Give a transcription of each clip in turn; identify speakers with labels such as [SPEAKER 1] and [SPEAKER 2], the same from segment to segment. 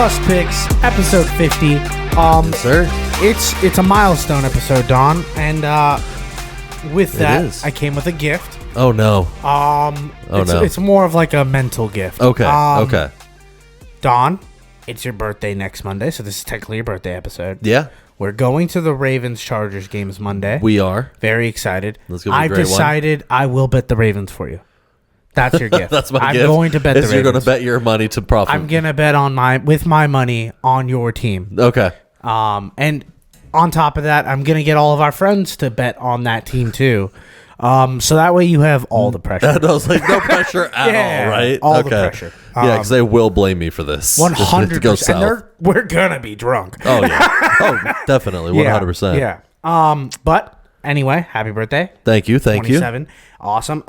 [SPEAKER 1] Plus Picks, episode 50.
[SPEAKER 2] Yes, sir.
[SPEAKER 1] It's a milestone episode, Don, and with that,
[SPEAKER 2] is.
[SPEAKER 1] I came with a gift.
[SPEAKER 2] Oh no.
[SPEAKER 1] It's more of like a mental gift.
[SPEAKER 2] Okay. Okay.
[SPEAKER 1] Don, it's your birthday next Monday, so this is technically your birthday episode.
[SPEAKER 2] Yeah,
[SPEAKER 1] We're going to the Ravens-Chargers games Monday.
[SPEAKER 2] we are.
[SPEAKER 1] Very excited.
[SPEAKER 2] That's gonna be a
[SPEAKER 1] I've
[SPEAKER 2] great one.
[SPEAKER 1] decided I will bet the Ravens for you. That's your gift.
[SPEAKER 2] That's my
[SPEAKER 1] I'm
[SPEAKER 2] gift.
[SPEAKER 1] going to bet the Ravens.
[SPEAKER 2] You're going to bet your money to profit.
[SPEAKER 1] I'm gonna bet with my money on your team.
[SPEAKER 2] Okay.
[SPEAKER 1] And on top of that, I'm gonna get all of our friends to bet on that team too. So that way you have all the pressure.
[SPEAKER 2] I was like, no pressure at
[SPEAKER 1] Yeah,
[SPEAKER 2] all, right?
[SPEAKER 1] all the pressure.
[SPEAKER 2] Yeah, because they will blame me for this.
[SPEAKER 1] 100%. We're gonna be drunk.
[SPEAKER 2] Oh yeah. Oh, definitely. 100%.
[SPEAKER 1] Yeah. But anyway, happy birthday.
[SPEAKER 2] Thank you. Thank you.
[SPEAKER 1] 27. Awesome.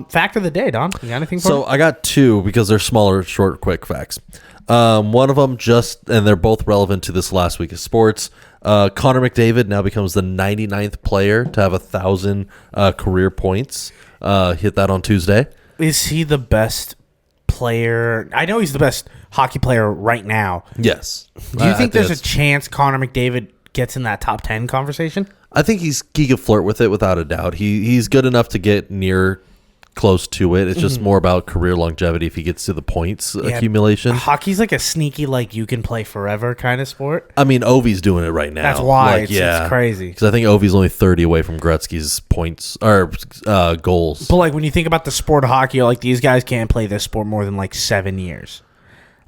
[SPEAKER 1] Fact of the day, Don. You got anything for
[SPEAKER 2] So
[SPEAKER 1] me?
[SPEAKER 2] I got two because they're smaller, short, quick facts. One of them and they're both relevant to this last week of sports. Connor McDavid now becomes the 99th player to have 1,000 career points. Hit that on Tuesday.
[SPEAKER 1] Is he the best player? I know he's the best hockey player right now.
[SPEAKER 2] Yes.
[SPEAKER 1] Do you think there's a chance Connor McDavid gets in that top 10 conversation?
[SPEAKER 2] I think he could flirt with it without a doubt. He's good enough to get close to it. It's just more about career longevity if he gets to the points accumulation.
[SPEAKER 1] Hockey's like a sneaky, like you can play forever kind of sport.
[SPEAKER 2] I mean, Ovi's doing it right now.
[SPEAKER 1] That's why it's crazy.
[SPEAKER 2] Because I think Ovi's only 30 away from Gretzky's points or goals.
[SPEAKER 1] But like when you think about the sport of hockey, like these guys can't play this sport more than like 7 years.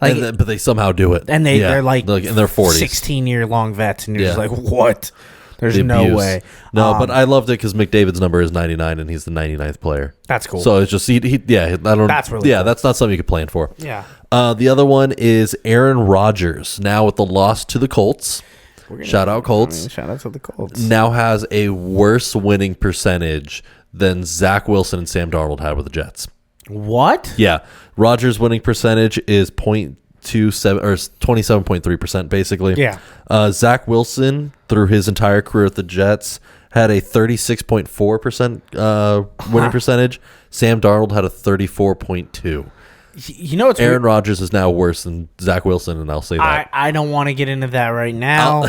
[SPEAKER 1] Like,
[SPEAKER 2] But they somehow do it.
[SPEAKER 1] and they're like
[SPEAKER 2] in their 40s.
[SPEAKER 1] 16-year long vets, and you're just
[SPEAKER 2] Yeah.
[SPEAKER 1] like, what? There's
[SPEAKER 2] The
[SPEAKER 1] no
[SPEAKER 2] abuse.
[SPEAKER 1] way.
[SPEAKER 2] No, but I loved it because McDavid's number is 99 and he's the 99th player.
[SPEAKER 1] That's cool.
[SPEAKER 2] So it's just I don't.
[SPEAKER 1] That's really cool.
[SPEAKER 2] That's not something you could plan for.
[SPEAKER 1] Yeah.
[SPEAKER 2] The other one is Aaron Rodgers. Now with the loss to the Colts, shout out Colts.
[SPEAKER 1] Shout out to the Colts.
[SPEAKER 2] Now has a worse winning percentage than Zach Wilson and Sam Darnold had with the Jets.
[SPEAKER 1] What?
[SPEAKER 2] Yeah, Rodgers' winning percentage is 0.27 or 27.3% basically.
[SPEAKER 1] Yeah.
[SPEAKER 2] Zach Wilson through his entire career at the Jets had a 36.4% winning percentage. Sam Darnold had a 34.2.
[SPEAKER 1] You know what's
[SPEAKER 2] Aaron
[SPEAKER 1] weird?
[SPEAKER 2] Rodgers is now worse than Zach Wilson, and I'll say that.
[SPEAKER 1] I don't want to get into that right now,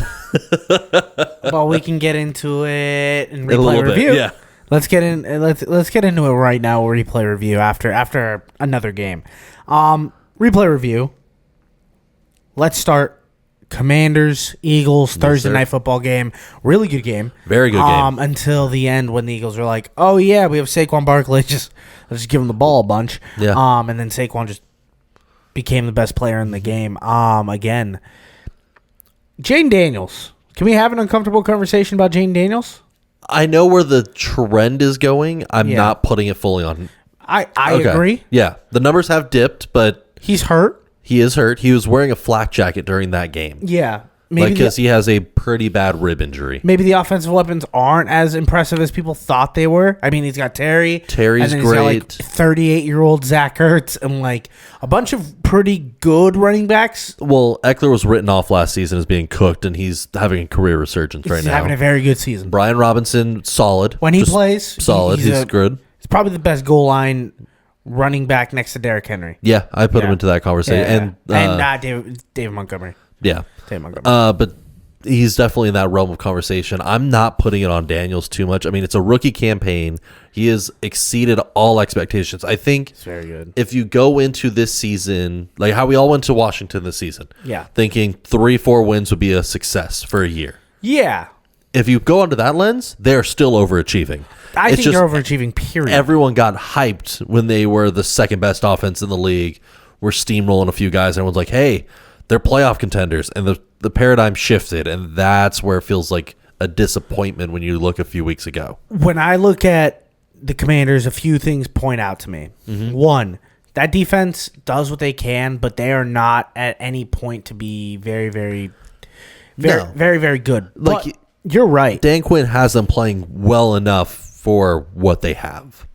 [SPEAKER 1] but we can get into it and
[SPEAKER 2] In a little
[SPEAKER 1] replay
[SPEAKER 2] bit,
[SPEAKER 1] review.
[SPEAKER 2] yeah.
[SPEAKER 1] Let's get in. Let's get into it right now. Replay review after another game. Replay review. Let's start. Commanders, Eagles, Thursday
[SPEAKER 2] sir.
[SPEAKER 1] night football game. Really good game.
[SPEAKER 2] Very good game.
[SPEAKER 1] Until the end when the Eagles were like, oh yeah, we have Saquon Barkley. Let's just give him the ball a bunch.
[SPEAKER 2] Yeah.
[SPEAKER 1] And then Saquon just became the best player in the game. Again. Jane Daniels. Can we have an uncomfortable conversation about Jane Daniels?
[SPEAKER 2] I know where the trend is going. I'm
[SPEAKER 1] Yeah.
[SPEAKER 2] not putting it fully on.
[SPEAKER 1] I
[SPEAKER 2] Okay.
[SPEAKER 1] agree.
[SPEAKER 2] Yeah, the numbers have dipped, but
[SPEAKER 1] He's hurt.
[SPEAKER 2] he is hurt. He was wearing a flak jacket during that game.
[SPEAKER 1] Yeah. Maybe
[SPEAKER 2] Because he has a pretty bad rib injury.
[SPEAKER 1] maybe the offensive weapons aren't as impressive as people thought they were. I mean, he's got Terry.
[SPEAKER 2] Terry's
[SPEAKER 1] and then he's got, like,
[SPEAKER 2] great.
[SPEAKER 1] 38-year-old Zach Ertz and like a bunch of pretty good running backs.
[SPEAKER 2] Well, Eckler was written off last season as being cooked, and he's having a career resurgence right
[SPEAKER 1] He's
[SPEAKER 2] now.
[SPEAKER 1] having a very good season.
[SPEAKER 2] Brian Robinson, solid.
[SPEAKER 1] When he
[SPEAKER 2] Just
[SPEAKER 1] plays,
[SPEAKER 2] solid. He's
[SPEAKER 1] a-
[SPEAKER 2] good.
[SPEAKER 1] He's probably the best goal line running back next to Derrick Henry.
[SPEAKER 2] Yeah, I put him
[SPEAKER 1] Yeah.
[SPEAKER 2] into that conversation.
[SPEAKER 1] And David Montgomery.
[SPEAKER 2] Yeah.
[SPEAKER 1] David Montgomery.
[SPEAKER 2] But he's definitely in that realm of conversation. I'm not putting it on Daniels too much. I mean, it's a rookie campaign. He has exceeded all expectations. I think
[SPEAKER 1] It's very good.
[SPEAKER 2] if you go into this season, like how we all went to Washington this season,
[SPEAKER 1] Yeah.
[SPEAKER 2] thinking 3-4 wins would be a success for a year.
[SPEAKER 1] Yeah.
[SPEAKER 2] If you go under that lens, they're still overachieving.
[SPEAKER 1] I
[SPEAKER 2] It's
[SPEAKER 1] think
[SPEAKER 2] just
[SPEAKER 1] they're overachieving, period.
[SPEAKER 2] everyone got hyped when they were the second best offense in the league. We're steamrolling a few guys. Everyone's like, hey, they're playoff contenders. And the paradigm shifted. And that's where it feels like a disappointment when you look a few weeks ago.
[SPEAKER 1] When I look at the Commanders, a few things point out to me.
[SPEAKER 2] Mm-hmm.
[SPEAKER 1] One, that defense does what they can, but they are not at any point to be very, very, very,
[SPEAKER 2] No.
[SPEAKER 1] very, very good.
[SPEAKER 2] Like,
[SPEAKER 1] But you're right.
[SPEAKER 2] Dan Quinn has them playing well enough for what they have.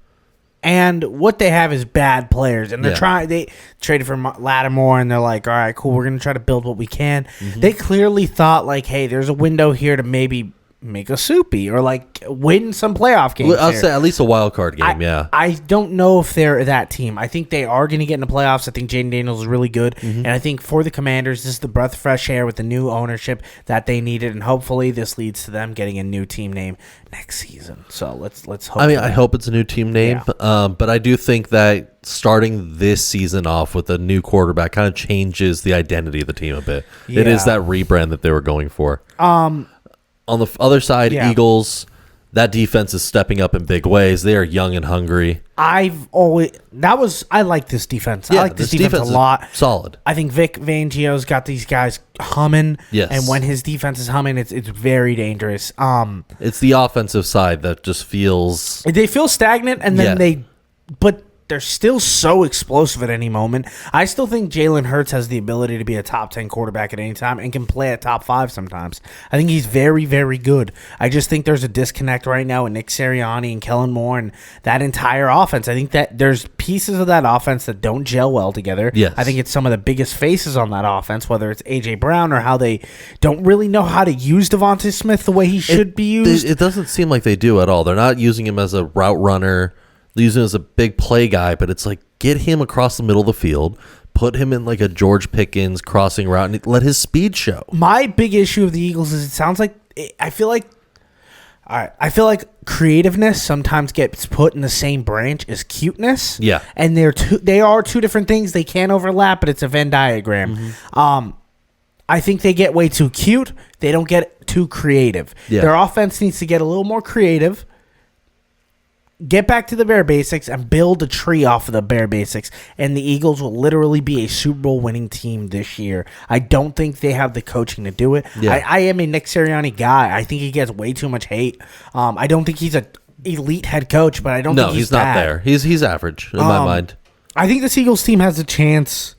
[SPEAKER 1] And what they have is bad players, and they're
[SPEAKER 2] Yeah.
[SPEAKER 1] they traded for Lattimore, and they're like, all right, cool, we're going to try to build what we can.
[SPEAKER 2] Mm-hmm.
[SPEAKER 1] They clearly thought like, hey, there's a window here to maybe make a soupy or like win some playoff games.
[SPEAKER 2] I'll
[SPEAKER 1] here.
[SPEAKER 2] say at least a wild card game. Yeah.
[SPEAKER 1] I don't know if they're that team. I think they are going to get in the playoffs. I think Jaden Daniels is really good. And I think for the Commanders, this is the breath of fresh air with the new ownership that they needed. And hopefully this leads to them getting a new team name next season. So let's hope.
[SPEAKER 2] I mean, I hope it's a new team name. But I do think that starting this season off with a new quarterback kind of changes the identity of the team a bit. It is that rebrand that they were going for. On the other side, Eagles, that defense is stepping up in big ways. They are young and hungry.
[SPEAKER 1] I like this defense. I like this defense a lot.
[SPEAKER 2] Solid.
[SPEAKER 1] I think Vic Fangio's got these guys humming.
[SPEAKER 2] Yes.
[SPEAKER 1] And when his defense is humming, it's very dangerous.
[SPEAKER 2] It's the offensive side that just feels...
[SPEAKER 1] They feel stagnant, and then but they're still so explosive at any moment. I still think Jalen Hurts has the ability to be a top 10 quarterback at any time and can play at top 5 sometimes. I think he's very, very good. I just think there's a disconnect right now with Nick Sirianni and Kellen Moore and that entire offense. I think that there's pieces of that offense that don't gel well together.
[SPEAKER 2] Yes.
[SPEAKER 1] I think it's some of the biggest faces on that offense, whether it's A.J. Brown or how they don't really know how to use Devontae Smith the way he should be used.
[SPEAKER 2] It doesn't seem like they do at all. They're not using him as a route runner. They're using him as a big play guy, but it's like get him across the middle of the field, put him in like a George Pickens crossing route, and let his speed show.
[SPEAKER 1] My big issue of the Eagles is it sounds like I feel like creativeness sometimes gets put in the same branch as cuteness.
[SPEAKER 2] Yeah.
[SPEAKER 1] And they are two different things. They can overlap, but it's a Venn diagram. I think they get way too cute. They don't get too creative.
[SPEAKER 2] Yeah.
[SPEAKER 1] Their offense needs to get a little more creative. Get back to the bare basics and build a tree off of the bare basics, and the Eagles will literally be a Super Bowl winning team this year. I don't think they have the coaching to do it.
[SPEAKER 2] Yeah.
[SPEAKER 1] I am a Nick Sirianni guy. I think he gets way too much hate. I don't think he's an elite head coach, but I don't think he's
[SPEAKER 2] not
[SPEAKER 1] bad.
[SPEAKER 2] there. He's average in my mind.
[SPEAKER 1] I think this Eagles team has a chance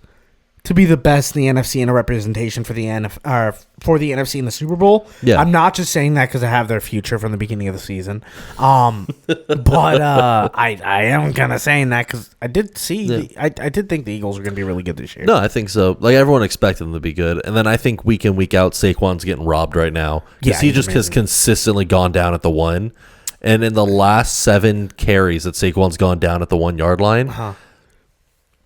[SPEAKER 1] to be the best in the NFC and a representation for the NFC in the Super Bowl.
[SPEAKER 2] Yeah.
[SPEAKER 1] I'm not just saying that because I have their future from the beginning of the season. But I am kind of saying that because I did see I did think the Eagles were going to be really good this year.
[SPEAKER 2] No, I think so. Like everyone expected them to be good, and then I think week in week out, Saquon's getting robbed right now because he just has consistently gone down at the 1. And in the last 7 carries that Saquon's gone down at the 1 yard line,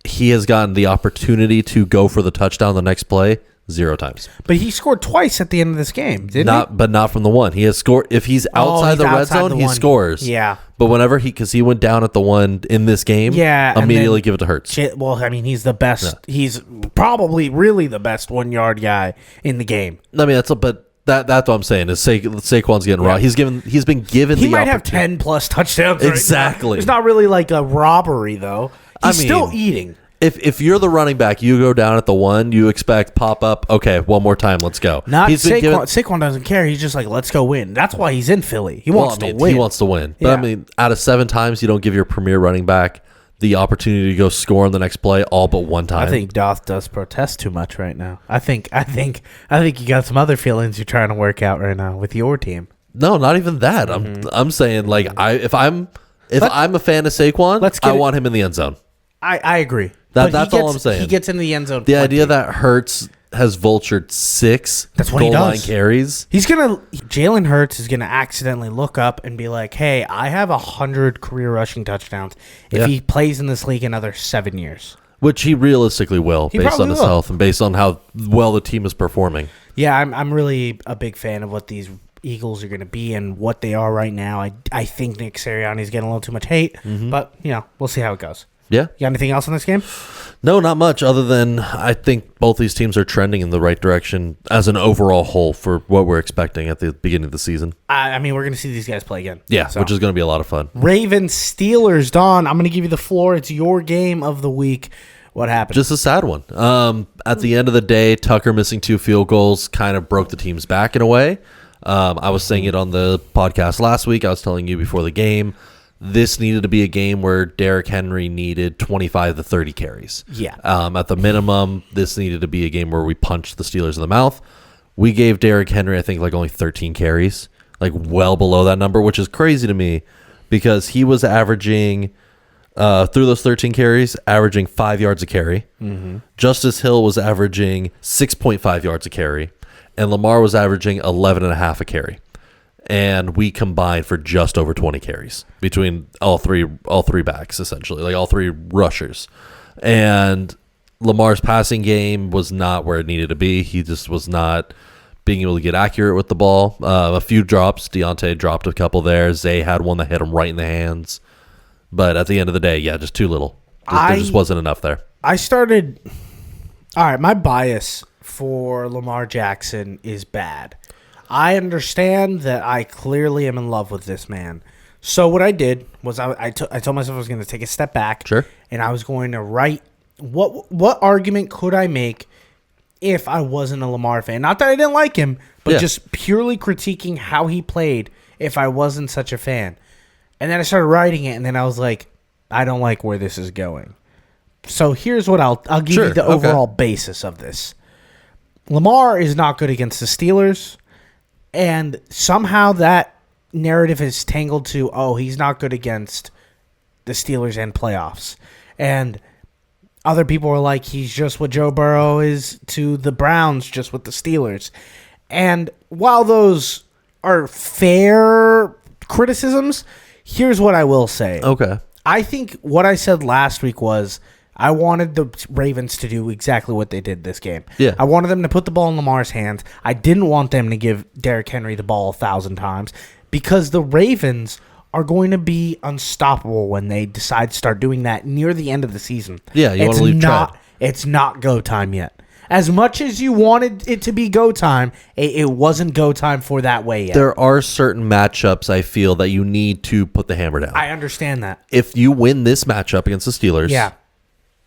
[SPEAKER 2] he has gotten the opportunity to go for the touchdown the next play 0 times.
[SPEAKER 1] But he scored twice at the end of this game, didn't he?
[SPEAKER 2] But not from the 1. He has scored. If he's outside the red zone, he scores.
[SPEAKER 1] Yeah.
[SPEAKER 2] But whenever because he went down at the 1 in this game, immediately give it to Hurts.
[SPEAKER 1] Well, I mean, he's the best. Yeah. He's probably really the best 1 yard guy in the game.
[SPEAKER 2] I mean, that's what I'm saying is Saquon's getting raw. He's been given.
[SPEAKER 1] He might have 10 plus touchdowns.
[SPEAKER 2] Exactly.
[SPEAKER 1] Right, it's not really like a robbery though. He's still eating.
[SPEAKER 2] If you're the running back, you go down at the 1, you expect pop up. Okay, one more time, let's go.
[SPEAKER 1] Not Saquon. Saquon doesn't care. He's just like, let's go win. That's why he's in Philly. He wants to win.
[SPEAKER 2] He wants to win. But I mean, out of 7 times, you don't give your premier running back the opportunity to go score on the next play all but 1 time.
[SPEAKER 1] I think Doth does protest too much right now. I think you got some other feelings you're trying to work out right now with your team.
[SPEAKER 2] No, not even that. I'm saying like if I'm a fan of Saquon, I want him in the end zone.
[SPEAKER 1] I agree.
[SPEAKER 2] That's all I'm saying.
[SPEAKER 1] He gets in the end zone.
[SPEAKER 2] The idea that Hurts has vultured 6 goal line carries.
[SPEAKER 1] Jalen Hurts is gonna accidentally look up and be like, "Hey, I have 100 career rushing touchdowns if he plays in this league another 7 years."
[SPEAKER 2] Which he realistically will, based on his health and based on how well the team is performing.
[SPEAKER 1] Yeah, I'm really a big fan of what these Eagles are going to be and what they are right now. I think Nick Sirianni's getting a little too much hate, but we'll see how it goes.
[SPEAKER 2] Yeah.
[SPEAKER 1] You got anything else in this game?
[SPEAKER 2] No, not much other than I think both these teams are trending in the right direction as an overall whole for what we're expecting at the beginning of the season.
[SPEAKER 1] I mean, we're going to see these guys play again.
[SPEAKER 2] Yeah, which is going to be a lot of fun.
[SPEAKER 1] Ravens, Steelers, Don, I'm going to give you the floor. It's your game of the week. What happened?
[SPEAKER 2] Just a sad one. At the end of the day, Tucker missing 2 field goals kind of broke the team's back in a way. I was saying it on the podcast last week. I was telling you before the game. This needed to be a game where Derrick Henry needed 25 to 30 carries.
[SPEAKER 1] Yeah.
[SPEAKER 2] At the minimum, this needed to be a game where we punched the Steelers in the mouth. We gave Derrick Henry, I think, like only 13 carries, like well below that number, which is crazy to me because he was averaging, through those 13 carries, averaging 5 yards a carry. Mm-hmm. Justice Hill was averaging 6.5 yards a carry, and Lamar was averaging 11.5 a carry. and we combined for just over 20 carries between all three backs, essentially, like all three rushers. And Lamar's passing game was not where it needed to be. He just was not being able to get accurate with the ball. A few drops. Deontay dropped a couple there. Zay had one that hit him right in the hands. But at the end of the day, yeah, just too little. There just wasn't enough there.
[SPEAKER 1] All right, my bias for Lamar Jackson is bad. I understand that I clearly am in love with this man. So what I did was I told myself I was going to take a step back.
[SPEAKER 2] Sure.
[SPEAKER 1] And I was going to write what argument could I make if I wasn't a Lamar fan. Not that I didn't like him, but just purely critiquing how he played if I wasn't such a fan. And then I started writing it, and then I was like, I don't like where this is going. So here's what I'll give you the overall basis of this. Lamar is not good against the Steelers, and somehow that narrative is tangled to, he's not good against the Steelers and playoffs. And other people are like, he's just what Joe Burrow is to the Browns, just with the Steelers. And while those are fair criticisms, here's what I will say.
[SPEAKER 2] Okay.
[SPEAKER 1] I think what I said last week was I wanted the Ravens to do exactly what they did this game.
[SPEAKER 2] Yeah.
[SPEAKER 1] I wanted them to put the ball in Lamar's hands. I didn't want them to give Derrick Henry the ball 1,000 times because the Ravens are going to be unstoppable when they decide to start doing that near the end of the season.
[SPEAKER 2] Yeah, you want to leave tread.
[SPEAKER 1] It's not go time yet. As much as you wanted it to be go time, it wasn't go time for that way yet.
[SPEAKER 2] There are certain matchups I feel that you need to put the hammer down.
[SPEAKER 1] I understand that.
[SPEAKER 2] If you win this matchup against the Steelers,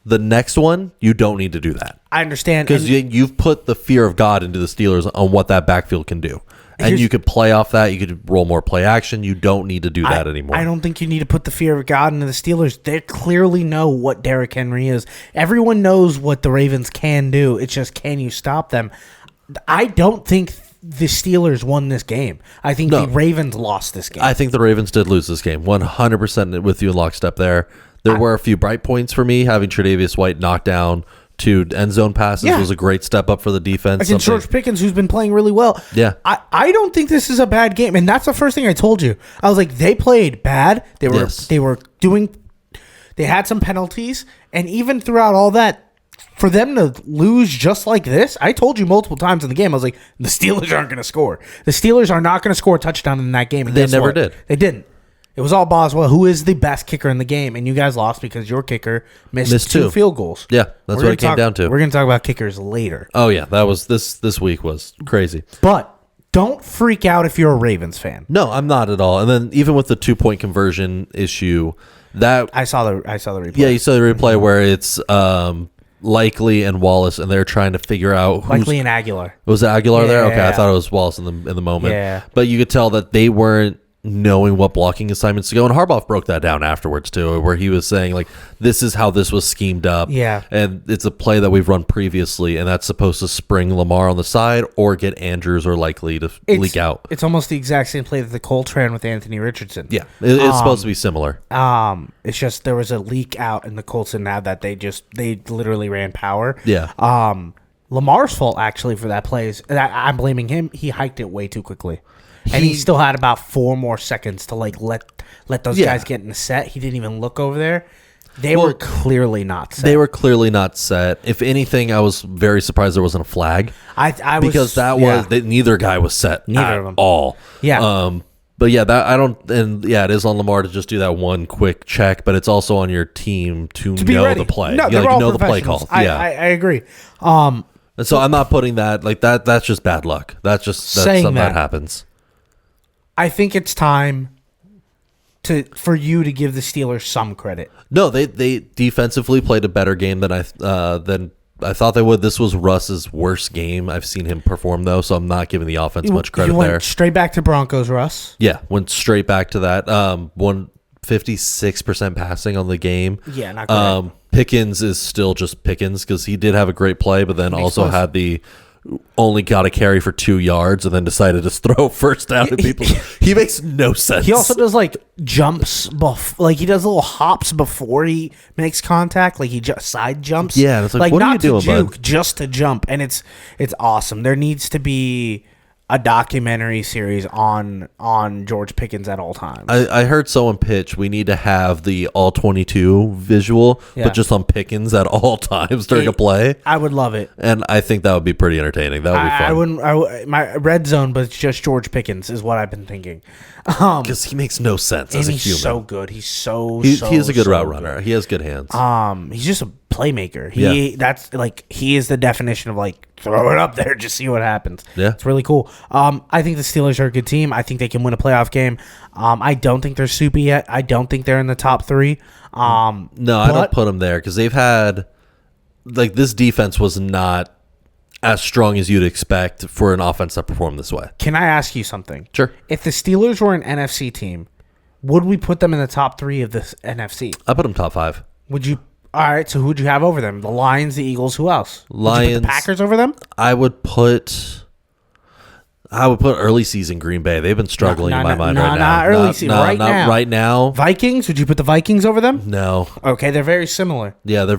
[SPEAKER 2] the next one, you don't need to do that.
[SPEAKER 1] I understand.
[SPEAKER 2] Because you've put the fear of God into the Steelers on what that backfield can do. And you could play off that. You could roll more play action. You don't need to do that anymore.
[SPEAKER 1] I don't think you need to put the fear of God into the Steelers. They clearly know what Derrick Henry is. Everyone knows what the Ravens can do. It's just, can you stop them? I don't think the Steelers won this game. I think the Ravens lost this game.
[SPEAKER 2] I think the Ravens did lose this game. 100% with you in lockstep there. There were a few bright points for me. Having Tre'Davious White knock down 2 end zone passes was a great step up for the defense.
[SPEAKER 1] Against George Pickens, who's been playing really well.
[SPEAKER 2] Yeah.
[SPEAKER 1] I don't think this is a bad game. And that's the first thing I told you. I was like, they played bad. They had some penalties. And even throughout all that, for them to lose just like this, I told you multiple times in the game, I was like, the Steelers aren't going to score. The Steelers are not going to score a touchdown in that game. And
[SPEAKER 2] they never did.
[SPEAKER 1] They didn't. It was all Boswell, who is the best kicker in the game, and you guys lost because your kicker missed 2 field goals.
[SPEAKER 2] Yeah, that's what it came down to.
[SPEAKER 1] We're going to talk about kickers later.
[SPEAKER 2] Oh, yeah, that was this week was crazy.
[SPEAKER 1] But don't freak out if you're a Ravens fan.
[SPEAKER 2] No, I'm not at all. And then even with the 2-point conversion issue, that
[SPEAKER 1] I saw the replay.
[SPEAKER 2] Yeah, you saw the replay where it's Likely and Wallace, and they're trying to figure out who's...
[SPEAKER 1] Likely and Aguilar.
[SPEAKER 2] Was it Aguilar there? Okay, I thought it was Wallace in the moment.
[SPEAKER 1] Yeah.
[SPEAKER 2] But you could tell that they weren't knowing what blocking assignments to go, and Harbaugh broke that down afterwards too, where he was saying like, this is how this was schemed up, and it's a play that we've run previously, and that's supposed to spring Lamar on the side or get Andrews or Likely to leak out.
[SPEAKER 1] It's almost the exact same play that the Colts ran with Anthony Richardson.
[SPEAKER 2] Yeah, it's supposed to be similar.
[SPEAKER 1] It's just there was a leak out, and the Colts didn't have that. They literally ran power.
[SPEAKER 2] Yeah.
[SPEAKER 1] Lamar's fault actually for that play is I'm blaming him. He hiked it way too quickly. And he still had about 4 more seconds to like let those guys get in the set. He didn't even look over there. They were clearly not set.
[SPEAKER 2] They were clearly not set. If anything, I was very surprised there wasn't a flag. Because neither guy was set
[SPEAKER 1] neither of them.
[SPEAKER 2] All.
[SPEAKER 1] Yeah.
[SPEAKER 2] But yeah, it is on Lamar to just do that one quick check, but it's also on your team to know
[SPEAKER 1] ready.
[SPEAKER 2] the play.
[SPEAKER 1] No, they're all
[SPEAKER 2] know the play call.
[SPEAKER 1] Yeah. I agree.
[SPEAKER 2] And so I'm not putting that like that. That's just bad luck. That's something that happens.
[SPEAKER 1] I think it's time for you to give the Steelers some credit.
[SPEAKER 2] No, they defensively played a better game than I thought they would. This was Russ's worst game I've seen him perform, though, so I'm not giving the offense much credit
[SPEAKER 1] went
[SPEAKER 2] there.
[SPEAKER 1] Straight back to Broncos, Russ.
[SPEAKER 2] Yeah, went straight back to that. 56% passing on the game.
[SPEAKER 1] Yeah, not great.
[SPEAKER 2] Pickens is still just Pickens because he did have a great play, but then also had only got a carry for 2 yards and then decided to throw first down to people. He makes no sense.
[SPEAKER 1] He also does like jumps, he does little hops before he makes contact. Like he just side jumps.
[SPEAKER 2] Yeah, it's like what are you doing, bud?
[SPEAKER 1] Just to jump, and it's awesome. There needs to be a documentary series on George Pickens at all times.
[SPEAKER 2] I heard someone pitch we need to have the all 22 visual,
[SPEAKER 1] Yeah.
[SPEAKER 2] but just on Pickens at all times during a play.
[SPEAKER 1] I would love it.
[SPEAKER 2] And I think that would be pretty entertaining. That would be fun.
[SPEAKER 1] My red zone, but it's just George Pickens is what I've been thinking.
[SPEAKER 2] Because he makes no sense as
[SPEAKER 1] And
[SPEAKER 2] a
[SPEAKER 1] he's
[SPEAKER 2] human.
[SPEAKER 1] so good. He's so
[SPEAKER 2] he is a good route
[SPEAKER 1] good.
[SPEAKER 2] runner. He has good hands.
[SPEAKER 1] He's just a playmaker. He is the definition of like throw it up there, just see what happens.
[SPEAKER 2] Yeah.
[SPEAKER 1] It's really cool. I think the Steelers are a good team. I think they can win a playoff game. I don't think they're soupy yet. I don't think they're in the top 3.
[SPEAKER 2] No, I don't put them there because they've had like this defense was not as strong as you'd expect for an offense that performed this way.
[SPEAKER 1] Can I ask you something?
[SPEAKER 2] Sure.
[SPEAKER 1] If the Steelers were an NFC team, would we put them in the top 3 of this NFC?
[SPEAKER 2] I put them top 5.
[SPEAKER 1] Would you? All right. So who'd you have over them? The Lions, the Eagles. Who else? Would you put
[SPEAKER 2] Lions.
[SPEAKER 1] the Packers over them?
[SPEAKER 2] I would put early season Green Bay. They've been struggling in my mind right now.
[SPEAKER 1] Not early season. Right now.
[SPEAKER 2] Right now.
[SPEAKER 1] Vikings. Would you put the Vikings over them?
[SPEAKER 2] No.
[SPEAKER 1] Okay, they're very similar.
[SPEAKER 2] Yeah, they're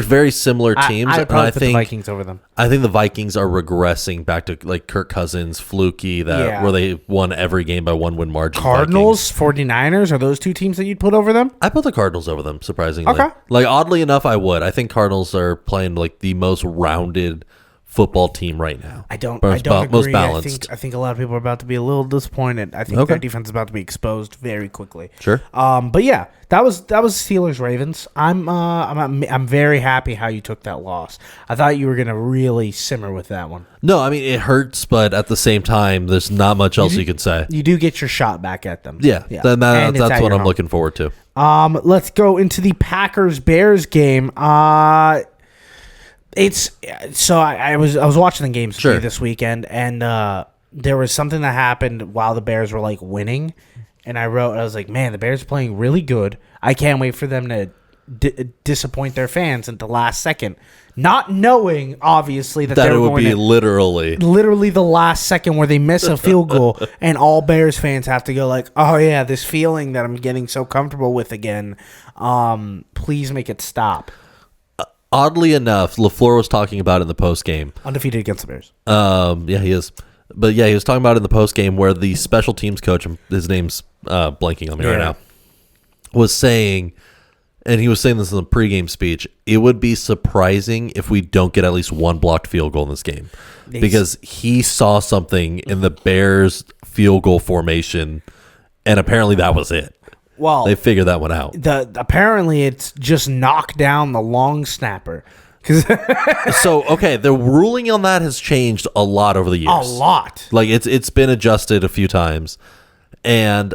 [SPEAKER 2] very similar teams.
[SPEAKER 1] I would
[SPEAKER 2] and
[SPEAKER 1] probably
[SPEAKER 2] I
[SPEAKER 1] put
[SPEAKER 2] think
[SPEAKER 1] the Vikings over them.
[SPEAKER 2] I think the Vikings are regressing back to like Kirk Cousins, fluky where they won every game by 1 win margin.
[SPEAKER 1] Cardinals, 49ers, are those 2 teams that you'd put over them?
[SPEAKER 2] I put the Cardinals over them, surprisingly.
[SPEAKER 1] Okay.
[SPEAKER 2] Like oddly enough, I would. I think Cardinals are playing like the most rounded football team right now.
[SPEAKER 1] I don't
[SPEAKER 2] Most
[SPEAKER 1] agree.
[SPEAKER 2] balanced.
[SPEAKER 1] I think a lot of people are about to be a little disappointed. I think their defense is about to be exposed very quickly.
[SPEAKER 2] Sure.
[SPEAKER 1] But yeah, that was Steelers Ravens. I'm very happy how you took that loss. I thought you were gonna really simmer with that one.
[SPEAKER 2] No, I mean it hurts, but at the same time, there's not much else you can say.
[SPEAKER 1] You do get your shot back at them.
[SPEAKER 2] Yeah.
[SPEAKER 1] And
[SPEAKER 2] That's
[SPEAKER 1] it's at
[SPEAKER 2] what
[SPEAKER 1] your
[SPEAKER 2] I'm
[SPEAKER 1] home.
[SPEAKER 2] looking forward to.
[SPEAKER 1] Let's go into the Packers Bears game. It's so I was watching the games
[SPEAKER 2] Sure.
[SPEAKER 1] this weekend, and there was something that happened while the Bears were like winning, and I was like, man, the Bears are playing really good. I can't wait for them to disappoint their fans at the last second, not knowing obviously that
[SPEAKER 2] That
[SPEAKER 1] they
[SPEAKER 2] it
[SPEAKER 1] were
[SPEAKER 2] would
[SPEAKER 1] going
[SPEAKER 2] be
[SPEAKER 1] to
[SPEAKER 2] literally
[SPEAKER 1] the last second where they miss a field goal, and all Bears fans have to go like, oh yeah, this feeling that I'm getting so comfortable with again. Please make it stop.
[SPEAKER 2] Oddly enough, LaFleur was talking about it in the post game.
[SPEAKER 1] Undefeated against the Bears.
[SPEAKER 2] Yeah, he is. But yeah, he was talking about it in the post game where the special teams coach, his name's blanking on me right now, was saying, and he was saying this in the pregame speech, it would be surprising if we don't get at least 1 blocked field goal in this game. Because he saw something in the Bears field goal formation, and apparently that was it.
[SPEAKER 1] Well,
[SPEAKER 2] They figured that one out.
[SPEAKER 1] apparently it's just knock down the long snapper.
[SPEAKER 2] So, okay, the ruling on that has changed a lot over the years.
[SPEAKER 1] A lot.
[SPEAKER 2] Like it's been adjusted a few times, and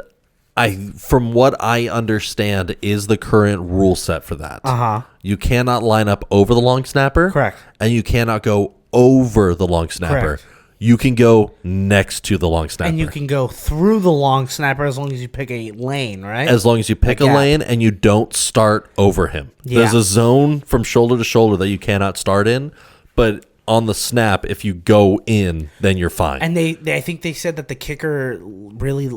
[SPEAKER 2] from what I understand, is the current rule set for that. You cannot line up over the long snapper,
[SPEAKER 1] Correct.
[SPEAKER 2] and you cannot go over the long snapper.
[SPEAKER 1] Correct.
[SPEAKER 2] You can go next to the long snapper,
[SPEAKER 1] And you can go through the long snapper as long as you pick a lane, right?
[SPEAKER 2] as long as you pick a
[SPEAKER 1] gap.
[SPEAKER 2] lane and you don't start over him.
[SPEAKER 1] Yeah.
[SPEAKER 2] There's a zone from shoulder to shoulder that you cannot start in, but on the snap, if you go in, then you're fine.
[SPEAKER 1] And I think they said that the kicker really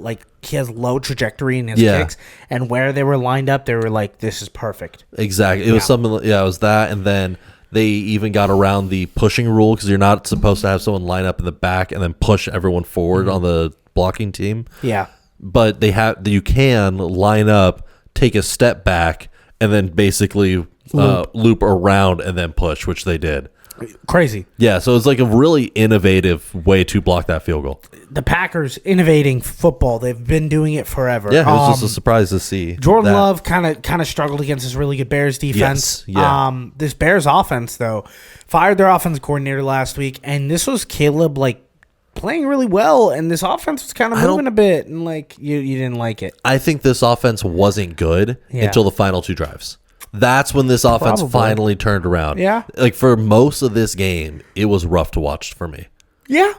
[SPEAKER 1] he has low trajectory in his
[SPEAKER 2] Yeah.
[SPEAKER 1] kicks, and where they were lined up, they were like, "This is perfect."
[SPEAKER 2] Exactly. It was something. Yeah, it was that, and then they even got around the pushing rule because you're not supposed to have someone line up in the back and then push everyone forward on the blocking team.
[SPEAKER 1] Yeah,
[SPEAKER 2] But you can line up, take a step back, and then basically loop around and then push, which they did.
[SPEAKER 1] crazy.
[SPEAKER 2] Yeah, so it's like a really innovative way to block that field goal.
[SPEAKER 1] The Packers innovating football. They've been doing it forever.
[SPEAKER 2] Yeah, it was just a surprise to see.
[SPEAKER 1] Jordan
[SPEAKER 2] that.
[SPEAKER 1] Love kind of struggled against this really good Bears defense.
[SPEAKER 2] Yes, yeah.
[SPEAKER 1] This Bears offense though fired their offense coordinator last week, and this was Caleb playing really well, and this offense was kind of moving a bit, and you didn't like it.
[SPEAKER 2] I think this offense wasn't good until the final 2 drives. That's when this offense
[SPEAKER 1] Probably.
[SPEAKER 2] finally turned around.
[SPEAKER 1] Yeah.
[SPEAKER 2] Like for most of this game, it was rough to watch for me.
[SPEAKER 1] Yeah,